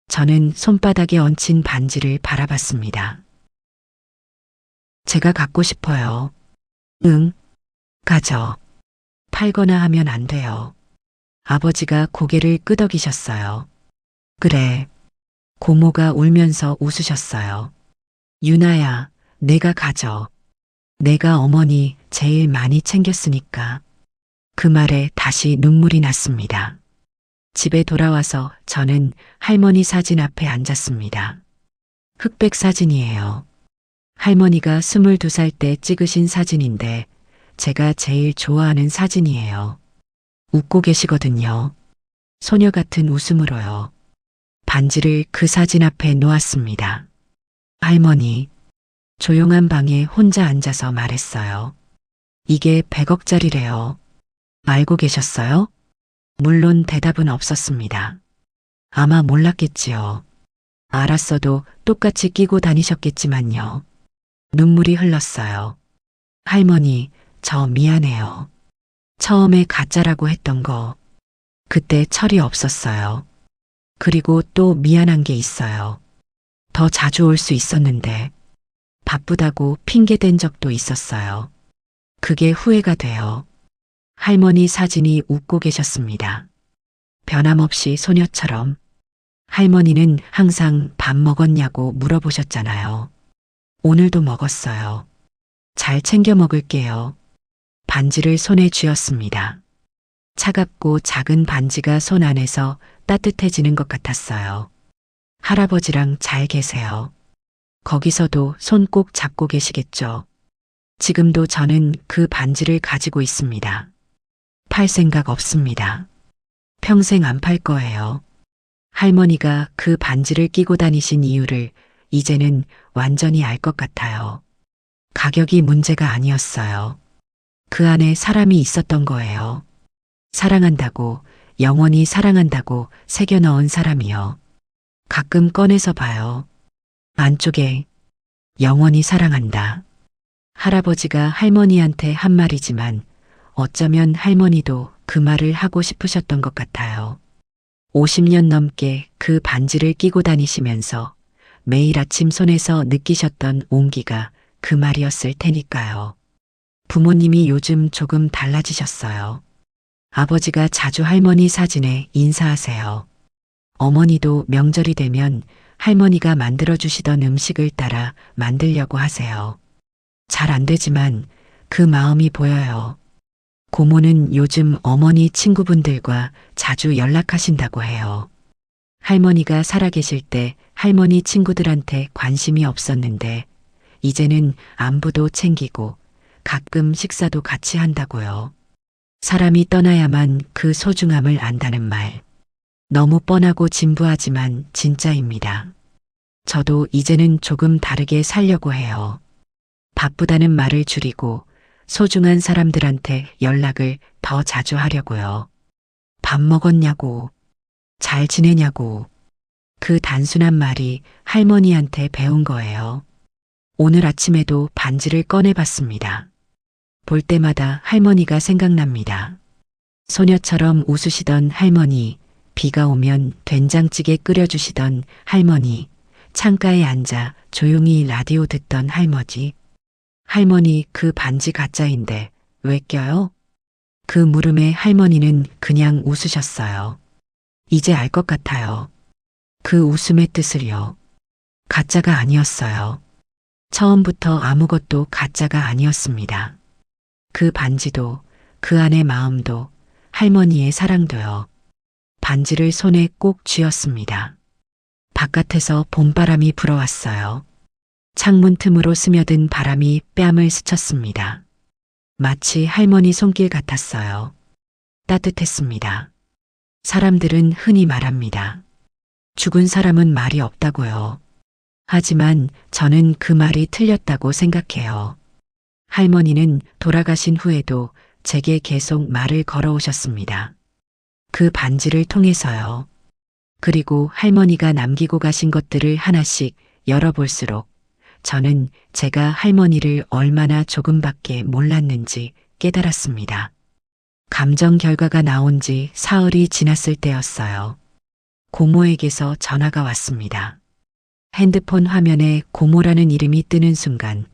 저는 손바닥에 얹힌 반지를 바라봤습니다. 제가 갖고 싶어요. 응, 가져. 팔거나 하면 안 돼요. 아버지가 고개를 끄덕이셨어요. 그래. 고모가 울면서 웃으셨어요. 유나야, 내가 가져. 내가 어머니 제일 많이 챙겼으니까. 그 말에 다시 눈물이 났습니다. 집에 돌아와서 저는 할머니 사진 앞에 앉았습니다. 흑백 사진이에요. 할머니가 22살 때 찍으신 사진인데 제가 제일 좋아하는 사진이에요. 웃고 계시거든요. 소녀 같은 웃음으로요. 반지를 그 사진 앞에 놓았습니다. 할머니, 조용한 방에 혼자 앉아서 말했어요. 이게 100억짜리래요. 알고 계셨어요? 물론 대답은 없었습니다. 아마 몰랐겠지요. 알았어도 똑같이 끼고 다니셨겠지만요. 눈물이 흘렀어요. 할머니, 저 미안해요. 처음에 가짜라고 했던 거, 그때 철이 없었어요. 그리고 또 미안한 게 있어요. 더 자주 올 수 있었는데, 바쁘다고 핑계댄 적도 있었어요. 그게 후회가 돼요. 할머니 사진이 웃고 계셨습니다. 변함없이 소녀처럼. 할머니는 항상 밥 먹었냐고 물어보셨잖아요. 오늘도 먹었어요. 잘 챙겨 먹을게요. 반지를 손에 쥐었습니다. 차갑고 작은 반지가 손 안에서 따뜻해지는 것 같았어요. 할아버지랑 잘 계세요. 거기서도 손 꼭 잡고 계시겠죠. 지금도 저는 그 반지를 가지고 있습니다. 팔 생각 없습니다. 평생 안 팔 거예요. 할머니가 그 반지를 끼고 다니신 이유를 이제는 완전히 알 것 같아요. 가격이 문제가 아니었어요. 그 안에 사람이 있었던 거예요. 사랑한다고, 영원히 사랑한다고 새겨 넣은 사람이요. 가끔 꺼내서 봐요. 안쪽에 영원히 사랑한다. 할아버지가 할머니한테 한 말이지만 어쩌면 할머니도 그 말을 하고 싶으셨던 것 같아요. 50년 넘게 그 반지를 끼고 다니시면서 매일 아침 손에서 느끼셨던 온기가 그 말이었을 테니까요. 부모님이 요즘 조금 달라지셨어요. 아버지가 자주 할머니 사진에 인사하세요. 어머니도 명절이 되면 할머니가 만들어주시던 음식을 따라 만들려고 하세요. 잘 안 되지만 그 마음이 보여요. 고모는 요즘 어머니 친구분들과 자주 연락하신다고 해요. 할머니가 살아계실 때 할머니 친구들한테 관심이 없었는데 이제는 안부도 챙기고 가끔 식사도 같이 한다고요. 사람이 떠나야만 그 소중함을 안다는 말. 너무 뻔하고 진부하지만 진짜입니다. 저도 이제는 조금 다르게 살려고 해요. 바쁘다는 말을 줄이고 소중한 사람들한테 연락을 더 자주 하려고요. 밥 먹었냐고, 잘 지내냐고. 그 단순한 말이 할머니한테 배운 거예요. 오늘 아침에도 반지를 꺼내봤습니다. 볼 때마다 할머니가 생각납니다. 소녀처럼 웃으시던 할머니, 비가 오면 된장찌개 끓여주시던 할머니, 창가에 앉아 조용히 라디오 듣던 할머니. 할머니 그 반지 가짜인데 왜 껴요? 그 물음에 할머니는 그냥 웃으셨어요. 이제 알 것 같아요. 그 웃음의 뜻을요. 가짜가 아니었어요. 처음부터 아무것도 가짜가 아니었습니다. 그 반지도, 그 안의 마음도, 할머니의 사랑도요. 반지를 손에 꼭 쥐었습니다. 바깥에서 봄바람이 불어왔어요. 창문 틈으로 스며든 바람이 뺨을 스쳤습니다. 마치 할머니 손길 같았어요. 따뜻했습니다. 사람들은 흔히 말합니다. 죽은 사람은 말이 없다고요. 하지만 저는 그 말이 틀렸다고 생각해요. 할머니는 돌아가신 후에도 제게 계속 말을 걸어오셨습니다. 그 반지를 통해서요. 그리고 할머니가 남기고 가신 것들을 하나씩 열어볼수록 저는 제가 할머니를 얼마나 조금밖에 몰랐는지 깨달았습니다. 감정 결과가 나온 지 사흘이 지났을 때였어요. 고모에게서 전화가 왔습니다. 핸드폰 화면에 고모라는 이름이 뜨는 순간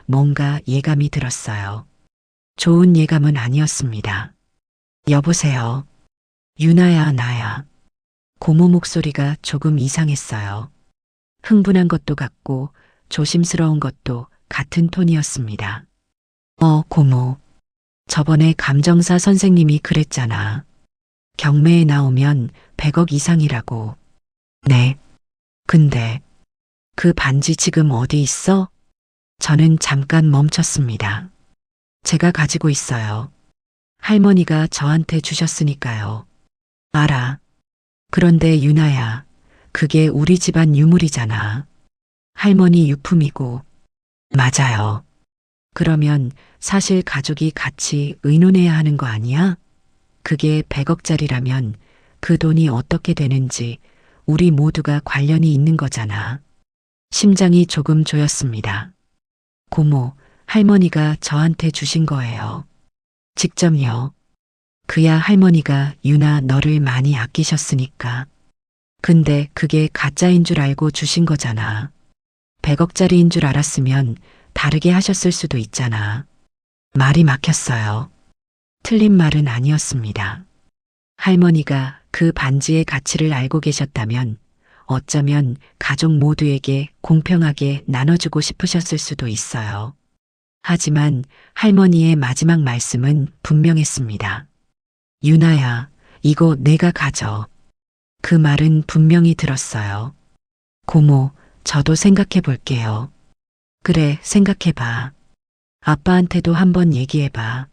뭔가 예감이 들었어요. 좋은 예감은 아니었습니다. 여보세요. 유나야, 나야. 고모 목소리가 조금 이상했어요. 흥분한 것도 같고 조심스러운 것도 같은 톤이었습니다. 고모. 저번에 감정사 선생님이 그랬잖아. 경매에 나오면 100억 이상이라고. 네. 근데 그 반지 지금 어디 있어? 저는 잠깐 멈췄습니다. 제가 가지고 있어요. 할머니가 저한테 주셨으니까요. 알아. 그런데 유나야, 그게 우리 집안 유물이잖아. 할머니 유품이고. 맞아요. 그러면 사실 가족이 같이 의논해야 하는 거 아니야? 그게 100억짜리라면 그 돈이 어떻게 되는지 우리 모두가 관련이 있는 거잖아. 심장이 조금 조였습니다. 고모, 할머니가 저한테 주신 거예요. 직접요. 그야 할머니가 유나 너를 많이 아끼셨으니까. 근데 그게 가짜인 줄 알고 주신 거잖아. 100억짜리인 줄 알았으면 다르게 하셨을 수도 있잖아. 말이 막혔어요. 틀린 말은 아니었습니다. 할머니가 그 반지의 가치를 알고 계셨다면 어쩌면 가족 모두에게 공평하게 나눠주고 싶으셨을 수도 있어요. 하지만 할머니의 마지막 말씀은 분명했습니다. 유나야, 이거 내가 가져. 그 말은 분명히 들었어요. 고모, 저도 생각해 볼게요. 그래, 생각해봐. 아빠한테도 한번 얘기해봐.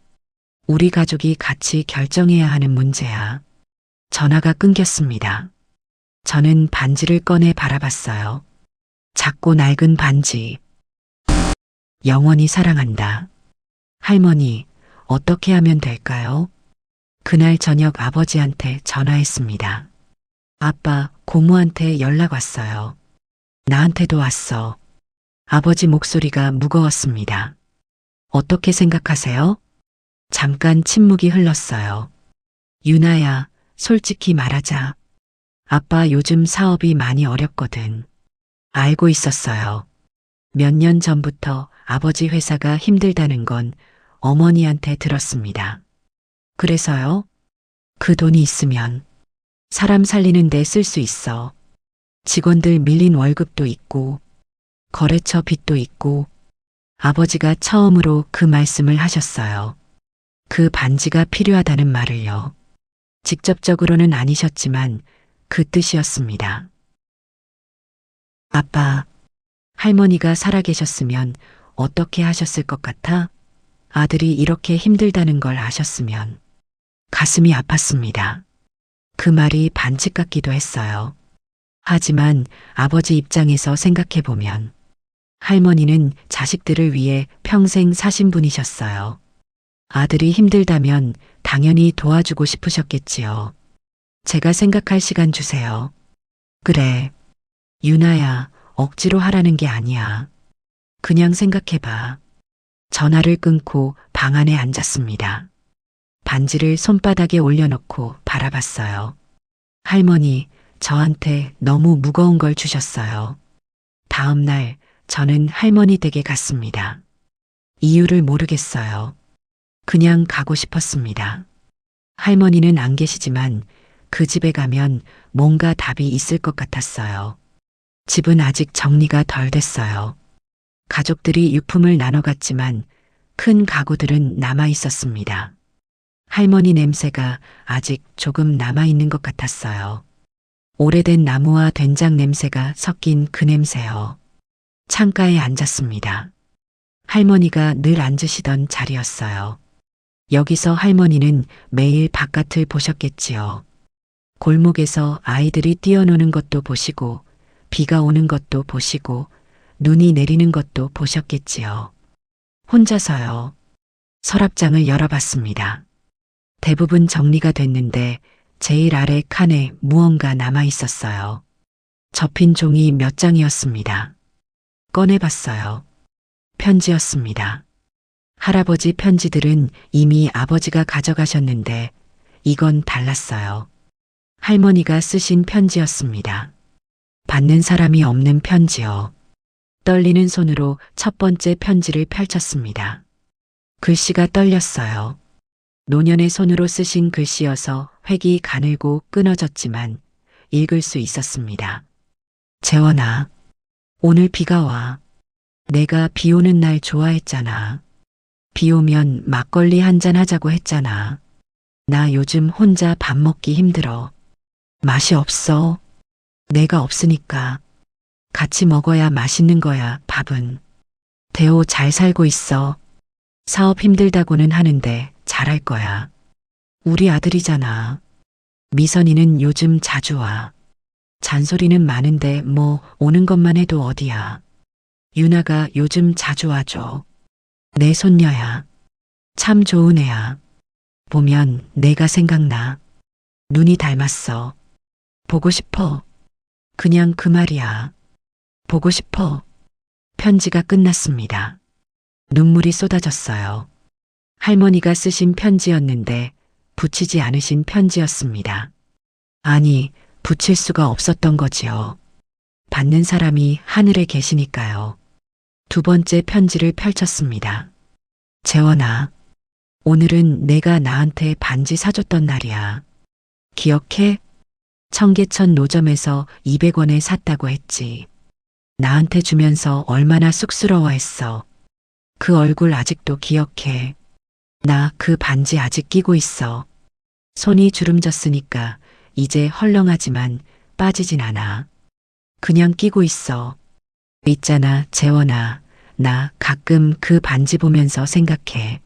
우리 가족이 같이 결정해야 하는 문제야. 전화가 끊겼습니다. 저는 반지를 꺼내 바라봤어요. 작고 낡은 반지. 영원히 사랑한다. 할머니, 어떻게 하면 될까요? 그날 저녁 아버지한테 전화했습니다. 아빠, 고모한테 연락 왔어요. 나한테도 왔어. 아버지 목소리가 무거웠습니다. 어떻게 생각하세요? 잠깐 침묵이 흘렀어요. 유나야, 솔직히 말하자. 아빠 요즘 사업이 많이 어렵거든. 알고 있었어요. 몇 년 전부터 아버지 회사가 힘들다는 건 어머니한테 들었습니다. 그래서요? 그 돈이 있으면 사람 살리는 데 쓸 수 있어. 직원들 밀린 월급도 있고 거래처 빚도 있고. 아버지가 처음으로 그 말씀을 하셨어요. 그 반지가 필요하다는 말을요. 직접적으로는 아니셨지만 그 뜻이었습니다. 아빠, 할머니가 살아계셨으면 어떻게 하셨을 것 같아? 아들이 이렇게 힘들다는 걸 아셨으면 가슴이 아팠습니다. 그 말이 반칙 같기도 했어요. 하지만 아버지 입장에서 생각해보면 할머니는 자식들을 위해 평생 사신 분이셨어요. 아들이 힘들다면 당연히 도와주고 싶으셨겠지요. 제가 생각할 시간 주세요. 그래. 유나야, 억지로 하라는 게 아니야. 그냥 생각해봐. 전화를 끊고 방 안에 앉았습니다. 반지를 손바닥에 올려놓고 바라봤어요. 할머니, 저한테 너무 무거운 걸 주셨어요. 다음 날 저는 할머니 댁에 갔습니다. 이유를 모르겠어요. 그냥 가고 싶었습니다. 할머니는 안 계시지만 그 집에 가면 뭔가 답이 있을 것 같았어요. 집은 아직 정리가 덜 됐어요. 가족들이 유품을 나눠 갔지만 큰 가구들은 남아 있었습니다. 할머니 냄새가 아직 조금 남아 있는 것 같았어요. 오래된 나무와 된장 냄새가 섞인 그 냄새요. 창가에 앉았습니다. 할머니가 늘 앉으시던 자리였어요. 여기서 할머니는 매일 바깥을 보셨겠지요. 골목에서 아이들이 뛰어노는 것도 보시고, 비가 오는 것도 보시고, 눈이 내리는 것도 보셨겠지요. 혼자서요. 서랍장을 열어봤습니다. 대부분 정리가 됐는데 제일 아래 칸에 무언가 남아 있었어요. 접힌 종이 몇 장이었습니다. 꺼내봤어요. 편지였습니다. 할아버지 편지들은 이미 아버지가 가져가셨는데 이건 달랐어요. 할머니가 쓰신 편지였습니다. 받는 사람이 없는 편지요. 떨리는 손으로 첫 번째 편지를 펼쳤습니다. 글씨가 떨렸어요. 노년의 손으로 쓰신 글씨여서 획이 가늘고 끊어졌지만 읽을 수 있었습니다. 재원아, 오늘 비가 와. 내가 비 오는 날 좋아했잖아. 비 오면 막걸리 한잔 하자고 했잖아. 나 요즘 혼자 밥 먹기 힘들어. 맛이 없어. 내가 없으니까. 같이 먹어야 맛있는 거야, 밥은. 대호 잘 살고 있어. 사업 힘들다고는 하는데 잘할 거야. 우리 아들이잖아. 미선이는 요즘 자주 와. 잔소리는 많은데 뭐 오는 것만 해도 어디야. 유나가 요즘 자주 와줘. 내 손녀야. 참 좋은 애야. 보면 내가 생각나. 눈이 닮았어. 보고 싶어. 그냥 그 말이야. 보고 싶어. 편지가 끝났습니다. 눈물이 쏟아졌어요. 할머니가 쓰신 편지였는데 붙이지 않으신 편지였습니다. 아니, 붙일 수가 없었던 거지요. 받는 사람이 하늘에 계시니까요. 두 번째 편지를 펼쳤습니다. 재원아, 오늘은 내가 나한테 반지 사줬던 날이야. 기억해? 청계천 노점에서 200원에 샀다고 했지. 나한테 주면서 얼마나 쑥스러워했어. 그 얼굴 아직도 기억해. 나 그 반지 아직 끼고 있어. 손이 주름졌으니까 이제 헐렁하지만 빠지진 않아. 그냥 끼고 있어. 있잖아, 재원아. 나 가끔 그 반지 보면서 생각해.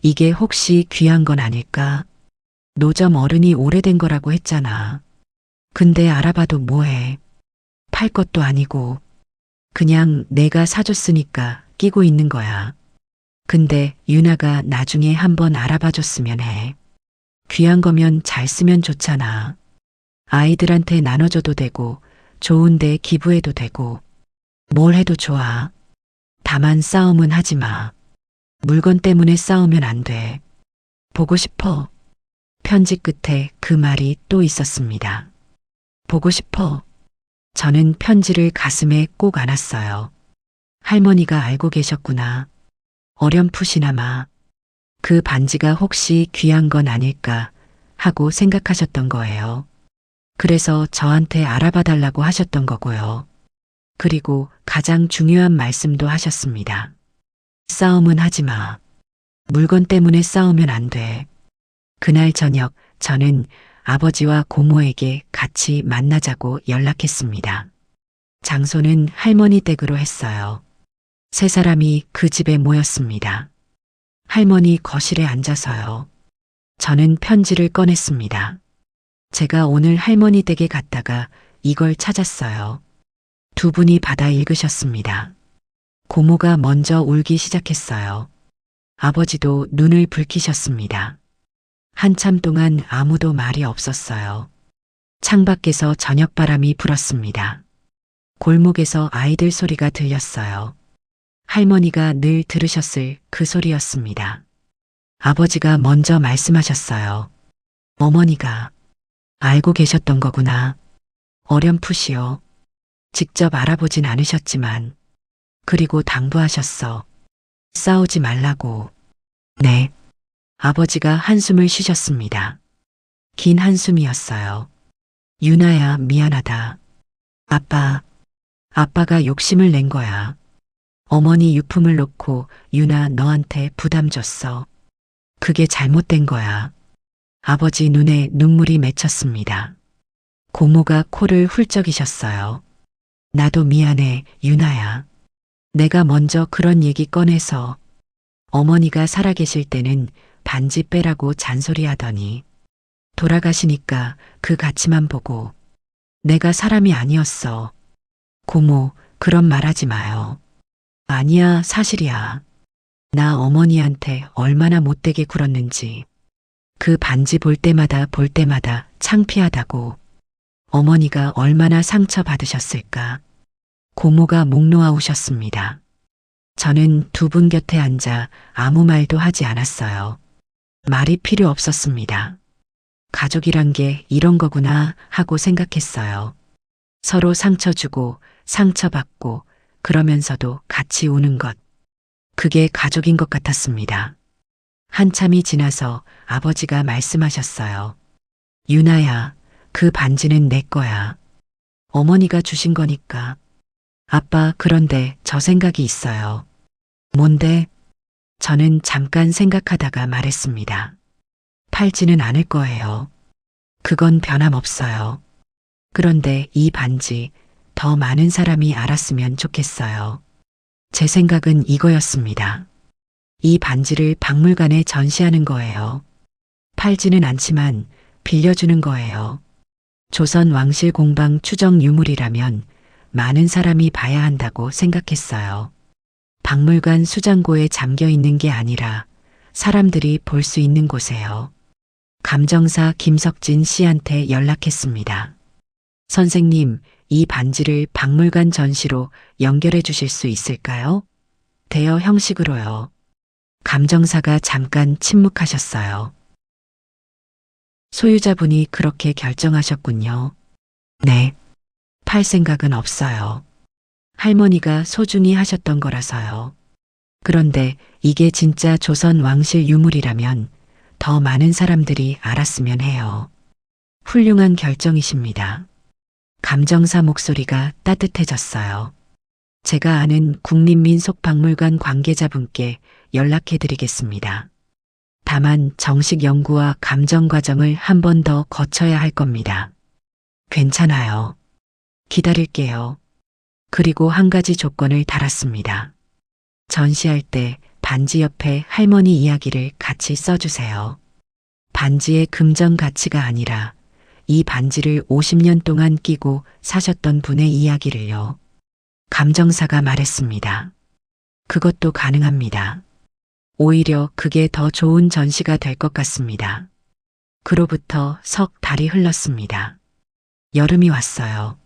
이게 혹시 귀한 건 아닐까? 노점 어른이 오래된 거라고 했잖아. 근데 알아봐도 뭐해. 팔 것도 아니고. 그냥 내가 사줬으니까 끼고 있는 거야. 근데 유나가 나중에 한번 알아봐 줬으면 해. 귀한 거면 잘 쓰면 좋잖아. 아이들한테 나눠줘도 되고, 좋은데 기부해도 되고, 뭘 해도 좋아. 다만 싸움은 하지 마. 물건 때문에 싸우면 안 돼. 보고 싶어. 편지 끝에 그 말이 또 있었습니다. 보고 싶어. 저는 편지를 가슴에 꼭 안았어요. 할머니가 알고 계셨구나. 어렴풋이나마 그 반지가 혹시 귀한 건 아닐까 하고 생각하셨던 거예요. 그래서 저한테 알아봐 달라고 하셨던 거고요. 그리고 가장 중요한 말씀도 하셨습니다. 싸움은 하지 마. 물건 때문에 싸우면 안 돼. 그날 저녁 저는 아버지와 고모에게 같이 만나자고 연락했습니다. 장소는 할머니 댁으로 했어요. 세 사람이 그 집에 모였습니다. 할머니 거실에 앉아서요. 저는 편지를 꺼냈습니다. 제가 오늘 할머니 댁에 갔다가 이걸 찾았어요. 두 분이 받아 읽으셨습니다. 고모가 먼저 울기 시작했어요. 아버지도 눈을 붉히셨습니다. 한참 동안 아무도 말이 없었어요. 창밖에서 저녁바람이 불었습니다. 골목에서 아이들 소리가 들렸어요. 할머니가 늘 들으셨을 그 소리였습니다. 아버지가 먼저 말씀하셨어요. 어머니가 알고 계셨던 거구나. 어렴풋이요. 직접 알아보진 않으셨지만. 그리고 당부하셨어. 싸우지 말라고. 네. 아버지가 한숨을 쉬셨습니다. 긴 한숨이었어요. 유나야, 미안하다. 아빠가 욕심을 낸 거야. 어머니 유품을 놓고 유나 너한테 부담 줬어. 그게 잘못된 거야. 아버지 눈에 눈물이 맺혔습니다. 고모가 코를 훌쩍이셨어요. 나도 미안해, 유나야. 내가 먼저 그런 얘기 꺼내서 어머니가 살아계실 때는 반지 빼라고 잔소리하더니 돌아가시니까 그 가치만 보고 내가 사람이 아니었어. 고모, 그런 말 하지 마요. 아니야, 사실이야. 나 어머니한테 얼마나 못되게 굴었는지. 그 반지 볼 때마다 창피하다고. 어머니가 얼마나 상처받으셨을까. 고모가 목 놓아 우셨습니다. 저는 두 분 곁에 앉아 아무 말도 하지 않았어요. 말이 필요 없었습니다. 가족이란 게 이런 거구나 하고 생각했어요. 서로 상처 주고 상처받고 그러면서도 같이 우는 것. 그게 가족인 것 같았습니다. 한참이 지나서 아버지가 말씀하셨어요. 유나야, 그 반지는 내 거야. 어머니가 주신 거니까. 아빠, 그런데 저 생각이 있어요. 뭔데? 저는 잠깐 생각하다가 말했습니다. 팔지는 않을 거예요. 그건 변함없어요. 그런데 이 반지 더 많은 사람이 알았으면 좋겠어요. 제 생각은 이거였습니다. 이 반지를 박물관에 전시하는 거예요. 팔지는 않지만 빌려주는 거예요. 조선 왕실 공방 추정 유물이라면 많은 사람이 봐야 한다고 생각했어요. 박물관 수장고에 잠겨 있는 게 아니라 사람들이 볼 수 있는 곳에요. 감정사 김석진 씨한테 연락했습니다. 선생님, 이 반지를 박물관 전시로 연결해 주실 수 있을까요? 대여 형식으로요. 감정사가 잠깐 침묵하셨어요. 소유자분이 그렇게 결정하셨군요. 네. 팔 생각은 없어요. 할머니가 소중히 하셨던 거라서요. 그런데 이게 진짜 조선 왕실 유물이라면 더 많은 사람들이 알았으면 해요. 훌륭한 결정이십니다. 감정사 목소리가 따뜻해졌어요. 제가 아는 국립민속박물관 관계자분께 연락해 드리겠습니다. 다만 정식 연구와 감정 과정을 한 번 더 거쳐야 할 겁니다. 괜찮아요. 기다릴게요. 그리고 한 가지 조건을 달았습니다. 전시할 때 반지 옆에 할머니 이야기를 같이 써주세요. 반지의 금전 가치가 아니라 이 반지를 50년 동안 끼고 사셨던 분의 이야기를요. 감정사가 말했습니다. 그것도 가능합니다. 오히려 그게 더 좋은 전시가 될 것 같습니다. 그로부터 석 달이 흘렀습니다. 여름이 왔어요.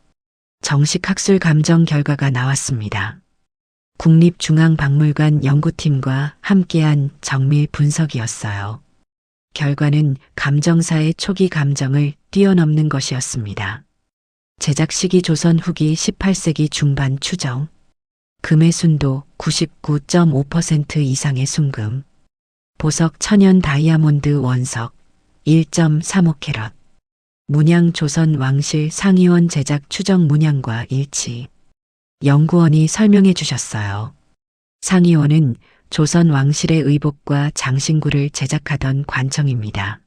정식 학술 감정 결과가 나왔습니다. 국립중앙박물관 연구팀과 함께한 정밀 분석이었어요. 결과는 감정사의 초기 감정을 뛰어넘는 것이었습니다. 제작 시기 조선 후기 18세기 중반 추정. 금의 순도 99.5% 이상의 순금. 보석 천연 다이아몬드 원석 1.35캐럿. 문양 조선 왕실 상의원 제작 추정 문양과 일치. 연구원이 설명해 주셨어요. 상의원은 조선 왕실의 의복과 장신구를 제작하던 관청입니다.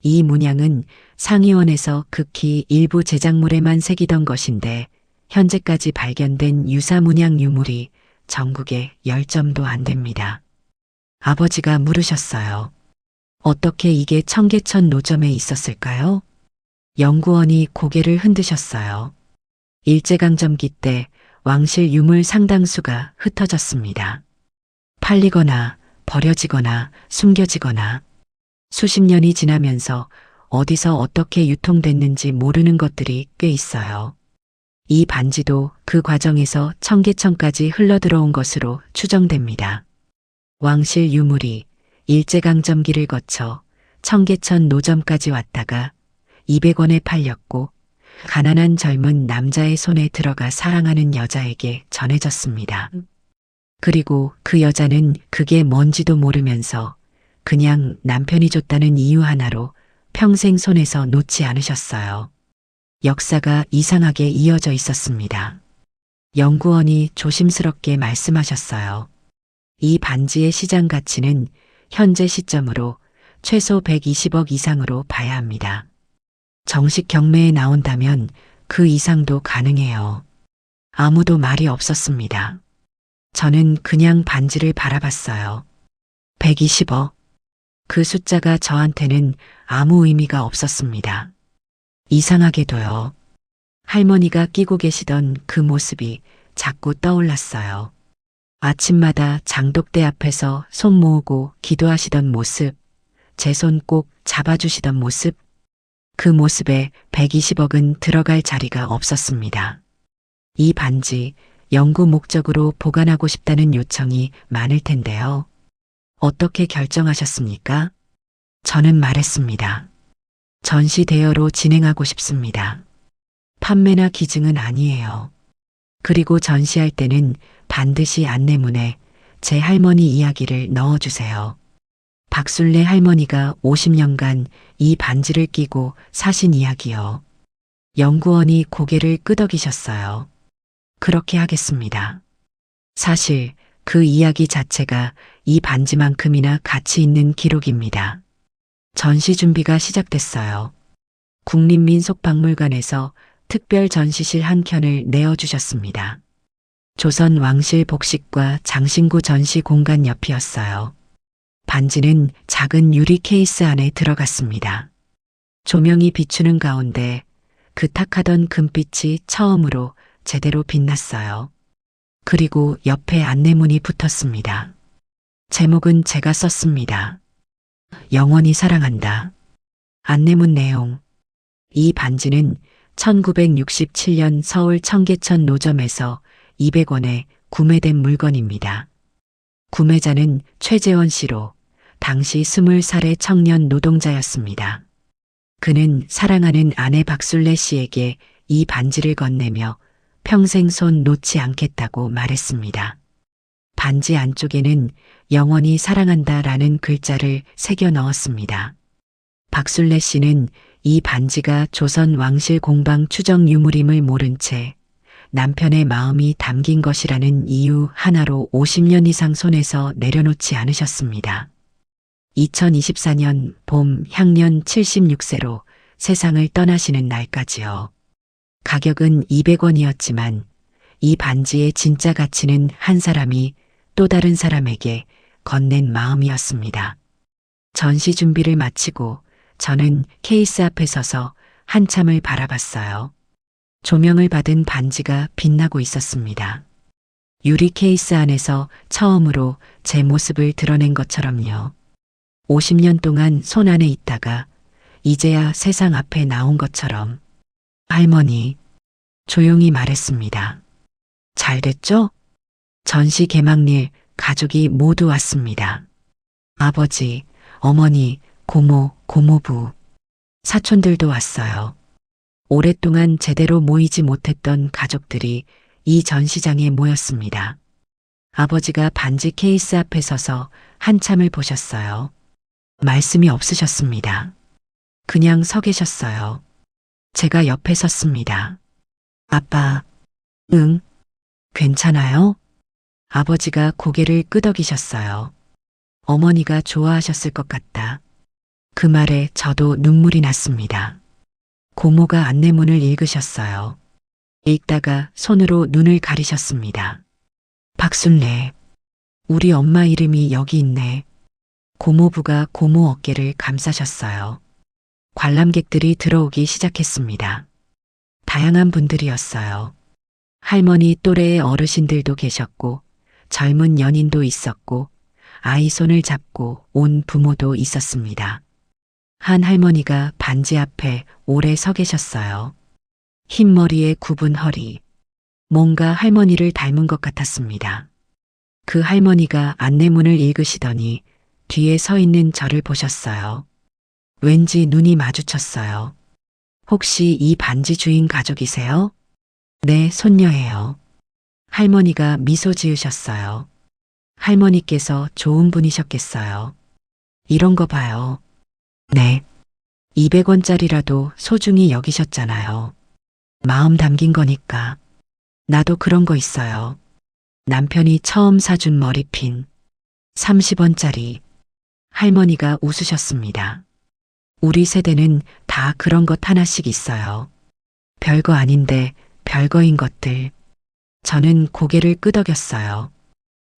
이 문양은 상의원에서 극히 일부 제작물에만 새기던 것인데 현재까지 발견된 유사 문양 유물이 전국에 10점도 안 됩니다. 아버지가 물으셨어요. 어떻게 이게 청계천 노점에 있었을까요? 연구원이 고개를 흔드셨어요. 일제강점기 때 왕실 유물 상당수가 흩어졌습니다. 팔리거나 버려지거나 숨겨지거나 수십 년이 지나면서 어디서 어떻게 유통됐는지 모르는 것들이 꽤 있어요. 이 반지도 그 과정에서 청계천까지 흘러들어온 것으로 추정됩니다. 왕실 유물이 일제강점기를 거쳐 청계천 노점까지 왔다가 200원에 팔렸고 가난한 젊은 남자의 손에 들어가 사랑하는 여자에게 전해졌습니다. 그리고 그 여자는 그게 뭔지도 모르면서 그냥 남편이 줬다는 이유 하나로 평생 손에서 놓지 않으셨어요. 역사가 이상하게 이어져 있었습니다. 연구원이 조심스럽게 말씀하셨어요. 이 반지의 시장 가치는 현재 시점으로 최소 120억 이상으로 봐야 합니다. 정식 경매에 나온다면 그 이상도 가능해요. 아무도 말이 없었습니다. 저는 그냥 반지를 바라봤어요. 120억. 그 숫자가 저한테는 아무 의미가 없었습니다. 이상하게도요. 할머니가 끼고 계시던 그 모습이 자꾸 떠올랐어요. 아침마다 장독대 앞에서 손 모으고 기도하시던 모습, 제 손 꼭 잡아주시던 모습, 그 모습에 120억은 들어갈 자리가 없었습니다. 이 반지 연구 목적으로 보관하고 싶다는 요청이 많을 텐데요. 어떻게 결정하셨습니까? 저는 말했습니다. 전시 대여로 진행하고 싶습니다. 판매나 기증은 아니에요. 그리고 전시할 때는 반드시 안내문에 제 할머니 이야기를 넣어주세요. 박술래 할머니가 50년간 이 반지를 끼고 사신 이야기요. 연구원이 고개를 끄덕이셨어요. 그렇게 하겠습니다. 사실 그 이야기 자체가 이 반지만큼이나 가치 있는 기록입니다. 전시 준비가 시작됐어요. 국립민속박물관에서 특별 전시실 한 켠을 내어주셨습니다. 조선 왕실 복식과 장신구 전시 공간 옆이었어요. 반지는 작은 유리 케이스 안에 들어갔습니다. 조명이 비추는 가운데 그 탁하던 금빛이 처음으로 제대로 빛났어요. 그리고 옆에 안내문이 붙었습니다. 제목은 제가 썼습니다. 영원히 사랑한다. 안내문 내용. 이 반지는 1967년 서울 청계천 노점에서 200원에 구매된 물건입니다. 구매자는 최재원 씨로 당시 20살의 청년 노동자였습니다. 그는 사랑하는 아내 박술래 씨에게 이 반지를 건네며 평생 손 놓지 않겠다고 말했습니다. 반지 안쪽에는 영원히 사랑한다라는 글자를 새겨 넣었습니다. 박술래 씨는 이 반지가 조선 왕실 공방 추정 유물임을 모른 채 남편의 마음이 담긴 것이라는 이유 하나로 50년 이상 손에서 내려놓지 않으셨습니다. 2024년 봄 향년 76세로 세상을 떠나시는 날까지요. 가격은 200원이었지만 이 반지의 진짜 가치는 한 사람이 또 다른 사람에게 건넨 마음이었습니다. 전시 준비를 마치고 저는 케이스 앞에 서서 한참을 바라봤어요. 조명을 받은 반지가 빛나고 있었습니다. 유리 케이스 안에서 처음으로 제 모습을 드러낸 것처럼요. 50년 동안 손 안에 있다가 이제야 세상 앞에 나온 것처럼. 할머니, 조용히 말했습니다. 잘 됐죠? 전시 개막일 가족이 모두 왔습니다. 아버지, 어머니, 고모, 고모부, 사촌들도 왔어요. 오랫동안 제대로 모이지 못했던 가족들이 이 전시장에 모였습니다. 아버지가 반지 케이스 앞에 서서 한참을 보셨어요. 말씀이 없으셨습니다. 그냥 서 계셨어요. 제가 옆에 섰습니다. 아빠, 응? 괜찮아요? 아버지가 고개를 끄덕이셨어요. 어머니가 좋아하셨을 것 같다. 그 말에 저도 눈물이 났습니다. 고모가 안내문을 읽으셨어요. 읽다가 손으로 눈을 가리셨습니다. 박순례. 우리 엄마 이름이 여기 있네. 고모부가 고모 어깨를 감싸셨어요. 관람객들이 들어오기 시작했습니다. 다양한 분들이었어요. 할머니 또래의 어르신들도 계셨고, 젊은 연인도 있었고, 아이 손을 잡고 온 부모도 있었습니다. 한 할머니가 반지 앞에 오래 서 계셨어요. 흰 머리에 굽은 허리. 뭔가 할머니를 닮은 것 같았습니다. 그 할머니가 안내문을 읽으시더니 뒤에 서 있는 저를 보셨어요. 왠지 눈이 마주쳤어요. 혹시 이 반지 주인 가족이세요? 네, 손녀예요. 할머니가 미소 지으셨어요. 할머니께서 좋은 분이셨겠어요. 이런 거 봐요. 네. 200원짜리라도 소중히 여기셨잖아요. 마음 담긴 거니까. 나도 그런 거 있어요. 남편이 처음 사준 머리핀. 30원짜리. 할머니가 웃으셨습니다. 우리 세대는 다 그런 것 하나씩 있어요. 별거 아닌데 별거인 것들. 저는 고개를 끄덕였어요.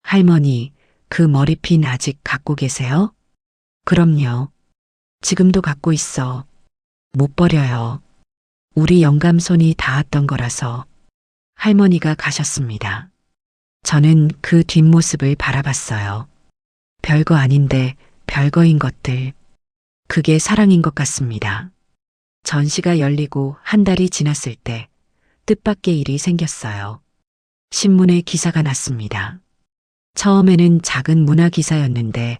할머니, 그 머리핀 아직 갖고 계세요? 그럼요. 지금도 갖고 있어. 못 버려요. 우리 영감손이 닿았던 거라서. 할머니가 가셨습니다. 저는 그 뒷모습을 바라봤어요. 별거 아닌데 별거인 것들. 그게 사랑인 것 같습니다. 전시가 열리고 한 달이 지났을 때 뜻밖의 일이 생겼어요. 신문에 기사가 났습니다. 처음에는 작은 문화 기사였는데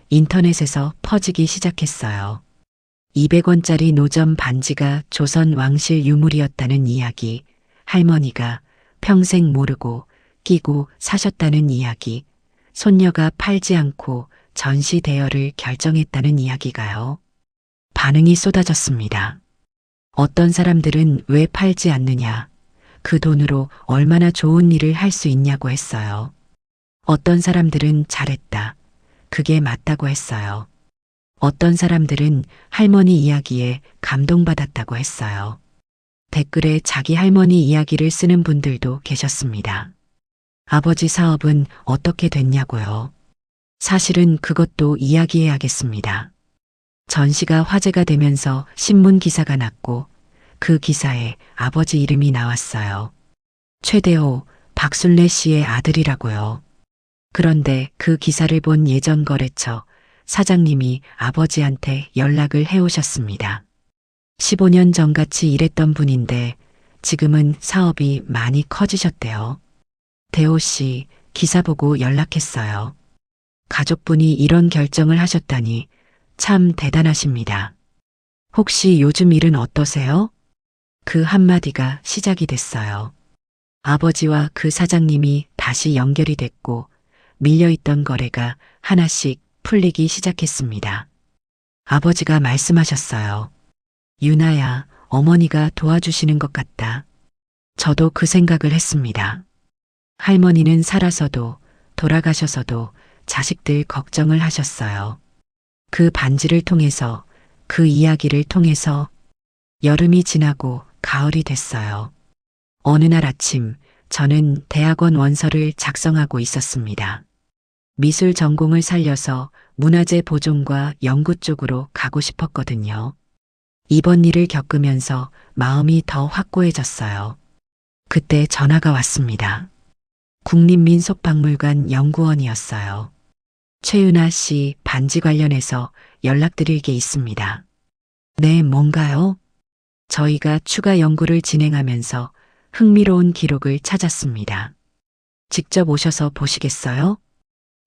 인터넷에서 퍼지기 시작했어요. 200원짜리 노점 반지가 조선 왕실 유물이었다는 이야기, 할머니가 평생 모르고 끼고 사셨다는 이야기, 손녀가 팔지 않고 전시 대여를 결정했다는 이야기가요. 반응이 쏟아졌습니다. 어떤 사람들은 왜 팔지 않느냐, 그 돈으로 얼마나 좋은 일을 할 수 있냐고 했어요. 어떤 사람들은 잘했다, 그게 맞다고 했어요. 어떤 사람들은 할머니 이야기에 감동받았다고 했어요. 댓글에 자기 할머니 이야기를 쓰는 분들도 계셨습니다. 아버지 사업은 어떻게 됐냐고요? 사실은 그것도 이야기해야겠습니다. 전시가 화제가 되면서 신문 기사가 났고 그 기사에 아버지 이름이 나왔어요. 최대호, 박순례 씨의 아들이라고요. 그런데 그 기사를 본 예전거래처 사장님이 아버지한테 연락을 해오셨습니다. 15년 전같이 일했던 분인데 지금은 사업이 많이 커지셨대요. 대호 씨, 기사 보고 연락했어요. 가족분이 이런 결정을 하셨다니 참 대단하십니다. 혹시 요즘 일은 어떠세요? 그 한마디가 시작이 됐어요. 아버지와 그 사장님이 다시 연결이 됐고 밀려있던 거래가 하나씩 풀리기 시작했습니다. 아버지가 말씀하셨어요. 유나야, 어머니가 도와주시는 것 같다. 저도 그 생각을 했습니다. 할머니는 살아서도 돌아가셔서도 자식들 걱정을 하셨어요. 그 반지를 통해서, 그 이야기를 통해서 여름이 지나고 가을이 됐어요. 어느 날 아침 저는 대학원 원서를 작성하고 있었습니다. 미술 전공을 살려서 문화재 보존과 연구 쪽으로 가고 싶었거든요. 이번 일을 겪으면서 마음이 더 확고해졌어요. 그때 전화가 왔습니다. 국립민속박물관 연구원이었어요. 최윤아 씨, 반지 관련해서 연락드릴 게 있습니다. 네, 뭔가요? 저희가 추가 연구를 진행하면서 흥미로운 기록을 찾았습니다. 직접 오셔서 보시겠어요?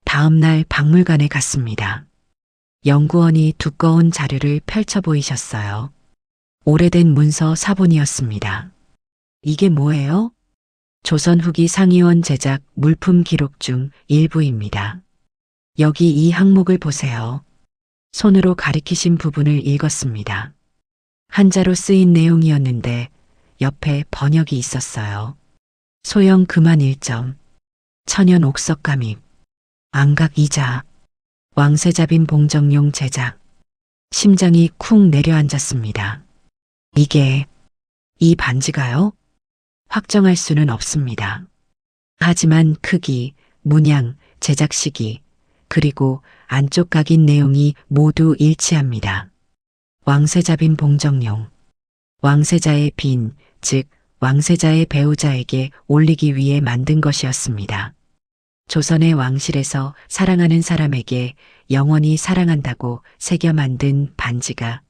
다음 날 박물관에 갔습니다. 연구원이 두꺼운 자료를 펼쳐 보이셨어요. 오래된 문서 사본이었습니다. 이게 뭐예요? 조선 후기 상위원 제작 물품 기록 중 일부입니다. 여기 이 항목을 보세요. 손으로 가리키신 부분을 읽었습니다. 한자로 쓰인 내용이었는데 옆에 번역이 있었어요. 소형 금한 1점. 천연 옥석가입, 안각 이자, 왕새잡인 봉정용 제작. 심장이 쿵 내려앉았습니다. 이 반지가요? 확정할 수는 없습니다. 하지만 크기, 문양, 제작 시기, 그리고 안쪽 각인 내용이 모두 일치합니다. 왕새잡인 봉정용. 왕세자의 빈, 즉 왕세자의 배우자에게 올리기 위해 만든 것이었습니다. 조선의 왕실에서 사랑하는 사람에게 영원히 사랑한다고 새겨 만든 반지가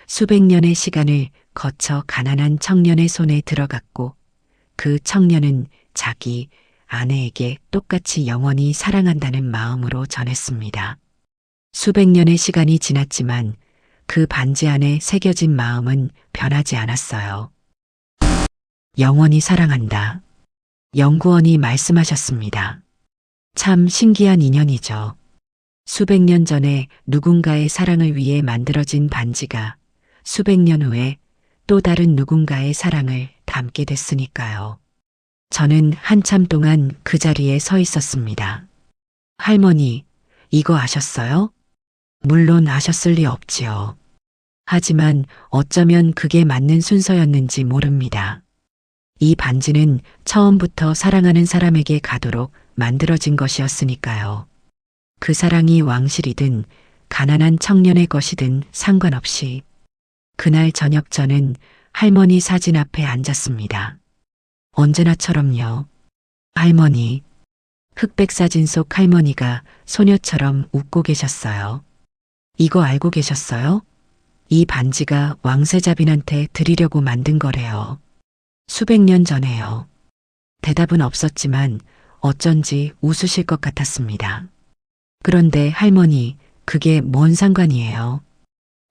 수백 년의 시간을 거쳐 가난한 청년의 손에 들어갔고 그 청년은 자기 아내에게 똑같이 영원히 사랑한다는 마음으로 전했습니다. 수백 년의 시간이 지났지만 그 반지 안에 새겨진 마음은 변하지 않았어요. 영원히 사랑한다. 연구원이 말씀하셨습니다. 참 신기한 인연이죠. 수백 년 전에 누군가의 사랑을 위해 만들어진 반지가 수백 년 후에 또 다른 누군가의 사랑을 담게 됐으니까요. 저는 한참 동안 그 자리에 서 있었습니다. 할머니, 이거 아셨어요? 물론 아셨을 리 없지요. 하지만 어쩌면 그게 맞는 순서였는지 모릅니다. 이 반지는 처음부터 사랑하는 사람에게 가도록 만들어진 것이었으니까요. 그 사랑이 왕실이든 가난한 청년의 것이든 상관없이 그날 저녁 저는 할머니 사진 앞에 앉았습니다. 언제나처럼요. 할머니. 흑백 사진 속 할머니가 소녀처럼 웃고 계셨어요. 이거 알고 계셨어요? 이 반지가 왕세자빈한테 드리려고 만든 거래요. 수백 년 전에요. 대답은 없었지만 어쩐지 웃으실 것 같았습니다. 그런데 할머니, 그게 뭔 상관이에요?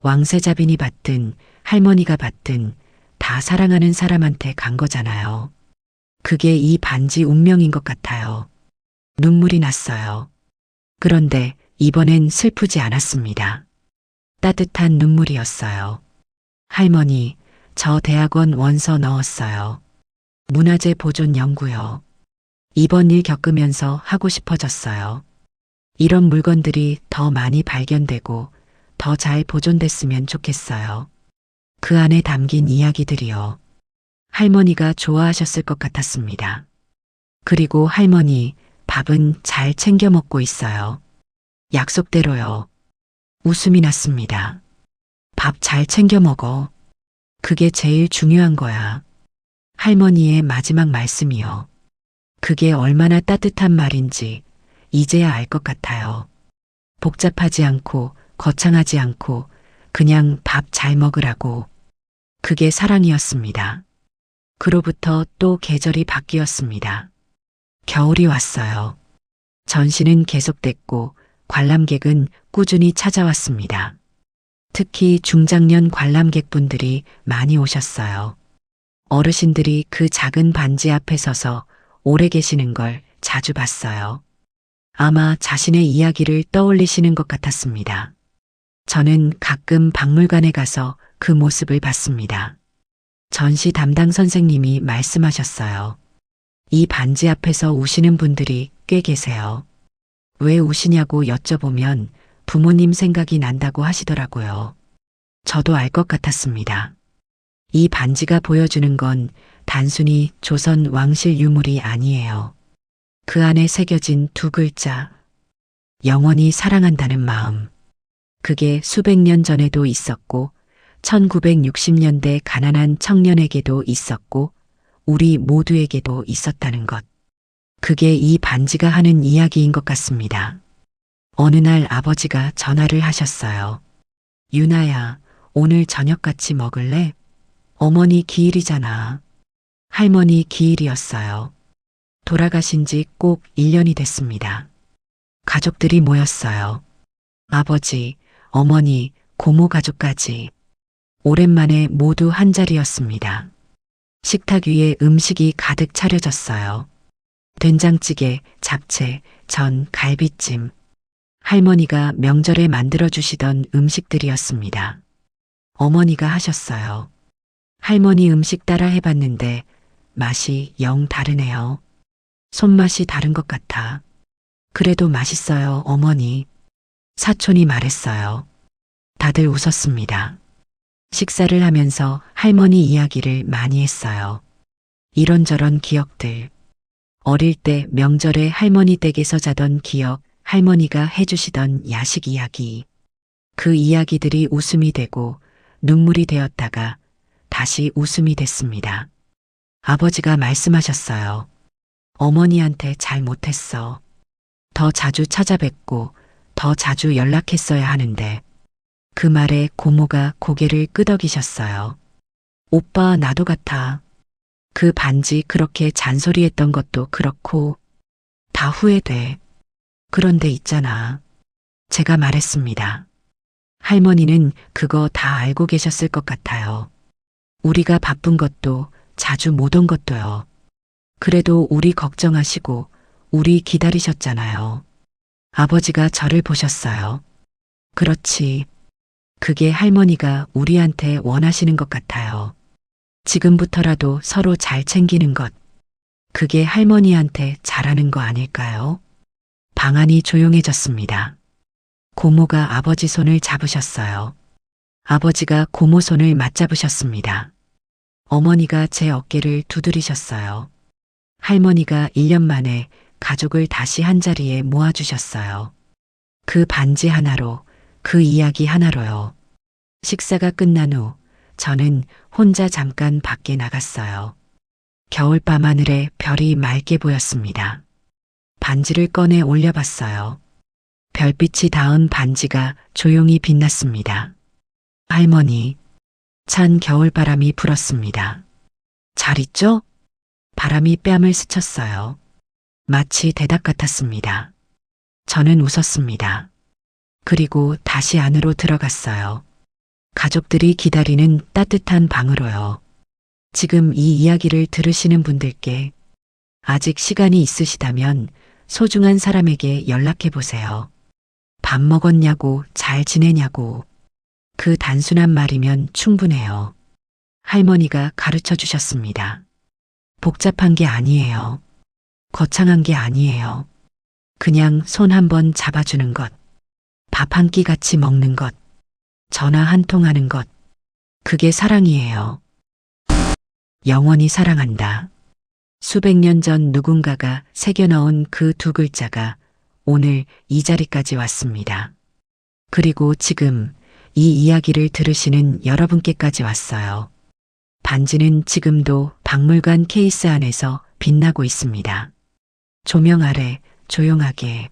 왕세자빈이 받든 할머니가 받든 다 사랑하는 사람한테 간 거잖아요. 그게 이 반지 운명인 것 같아요. 눈물이 났어요. 그런데 이번엔 슬프지 않았습니다. 따뜻한 눈물이었어요. 할머니, 저 대학원 원서 넣었어요. 문화재 보존 연구요. 이번 일 겪으면서 하고 싶어졌어요. 이런 물건들이 더 많이 발견되고 더 잘 보존됐으면 좋겠어요. 그 안에 담긴 이야기들이요. 할머니가 좋아하셨을 것 같았습니다. 그리고 할머니, 밥은 잘 챙겨 먹고 있어요. 약속대로요. 웃음이 났습니다. 밥 잘 챙겨 먹어. 그게 제일 중요한 거야. 할머니의 마지막 말씀이요. 그게 얼마나 따뜻한 말인지 이제야 알 것 같아요. 복잡하지 않고 거창하지 않고 그냥 밥 잘 먹으라고. 그게 사랑이었습니다. 그로부터 또 계절이 바뀌었습니다. 겨울이 왔어요. 전시는 계속됐고 관람객은 꾸준히 찾아왔습니다. 특히 중장년 관람객분들이 많이 오셨어요. 어르신들이 그 작은 반지 앞에 서서 오래 계시는 걸 자주 봤어요. 아마 자신의 이야기를 떠올리시는 것 같았습니다. 저는 가끔 박물관에 가서 그 모습을 봤습니다. 전시 담당 선생님이 말씀하셨어요. 이 반지 앞에서 우시는 분들이 꽤 계세요. 왜 우시냐고 여쭤보면 부모님 생각이 난다고 하시더라고요. 저도 알 것 같았습니다. 이 반지가 보여주는 건 단순히 조선 왕실 유물이 아니에요. 그 안에 새겨진 두 글자, 영원히 사랑한다는 마음. 그게 수백 년 전에도 있었고 1960년대 가난한 청년에게도 있었고 우리 모두에게도 있었다는 것. 그게 이 반지가 하는 이야기인 것 같습니다. 어느 날 아버지가 전화를 하셨어요. 유나야, 오늘 저녁 같이 먹을래? 어머니 기일이잖아. 할머니 기일이었어요. 돌아가신 지 꼭 1년이 됐습니다. 가족들이 모였어요. 아버지, 어머니, 고모 가족까지. 오랜만에 모두 한자리였습니다. 식탁 위에 음식이 가득 차려졌어요. 된장찌개, 잡채, 전, 갈비찜. 할머니가 명절에 만들어주시던 음식들이었습니다. 어머니가 하셨어요. 할머니 음식 따라 해봤는데 맛이 영 다르네요. 손맛이 다른 것 같아. 그래도 맛있어요, 어머니. 사촌이 말했어요. 다들 웃었습니다. 식사를 하면서 할머니 이야기를 많이 했어요. 이런저런 기억들. 어릴 때 명절에 할머니 댁에서 자던 기억, 할머니가 해주시던 야식 이야기. 그 이야기들이 웃음이 되고 눈물이 되었다가 다시 웃음이 됐습니다. 아버지가 말씀하셨어요. 어머니한테 잘 못했어. 더 자주 찾아뵙고 더 자주 연락했어야 하는데. 그 말에 고모가 고개를 끄덕이셨어요. 오빠 나도 같아. 그 반지 그렇게 잔소리했던 것도 그렇고 다 후회돼. 그런데 있잖아. 제가 말했습니다. 할머니는 그거 다 알고 계셨을 것 같아요. 우리가 바쁜 것도 자주 못 온 것도요. 그래도 우리 걱정하시고 우리 기다리셨잖아요. 아버지가 저를 보셨어요. 그렇지. 그게 할머니가 우리한테 원하시는 것 같아요. 지금부터라도 서로 잘 챙기는 것. 그게 할머니한테 잘하는 거 아닐까요? 방 안이 조용해졌습니다. 고모가 아버지 손을 잡으셨어요. 아버지가 고모 손을 맞잡으셨습니다. 어머니가 제 어깨를 두드리셨어요. 할머니가 1년 만에 가족을 다시 한자리에 모아주셨어요. 그 반지 하나로, 그 이야기 하나로요. 식사가 끝난 후 저는 혼자 잠깐 밖에 나갔어요. 겨울밤 하늘에 별이 맑게 보였습니다. 반지를 꺼내 올려봤어요. 별빛이 닿은 반지가 조용히 빛났습니다. 할머니, 찬 겨울바람이 불었습니다. 잘 있죠? 바람이 뺨을 스쳤어요. 마치 대답 같았습니다. 저는 웃었습니다. 그리고 다시 안으로 들어갔어요. 가족들이 기다리는 따뜻한 방으로요. 지금 이 이야기를 들으시는 분들께 아직 시간이 있으시다면 소중한 사람에게 연락해 보세요. 밥 먹었냐고, 잘 지내냐고. 그 단순한 말이면 충분해요. 할머니가 가르쳐 주셨습니다. 복잡한 게 아니에요. 거창한 게 아니에요. 그냥 손 한번 잡아주는 것. 밥 한 끼 같이 먹는 것. 전화 한 통 하는 것. 그게 사랑이에요. 영원히 사랑한다. 수백 년 전 누군가가 새겨넣은 그 두 글자가 오늘 이 자리까지 왔습니다. 그리고 지금 이 이야기를 들으시는 여러분께까지 왔어요. 반지는 지금도 박물관 케이스 안에서 빛나고 있습니다. 조명 아래 조용하게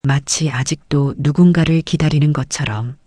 마치 아직도 누군가를 기다리는 것처럼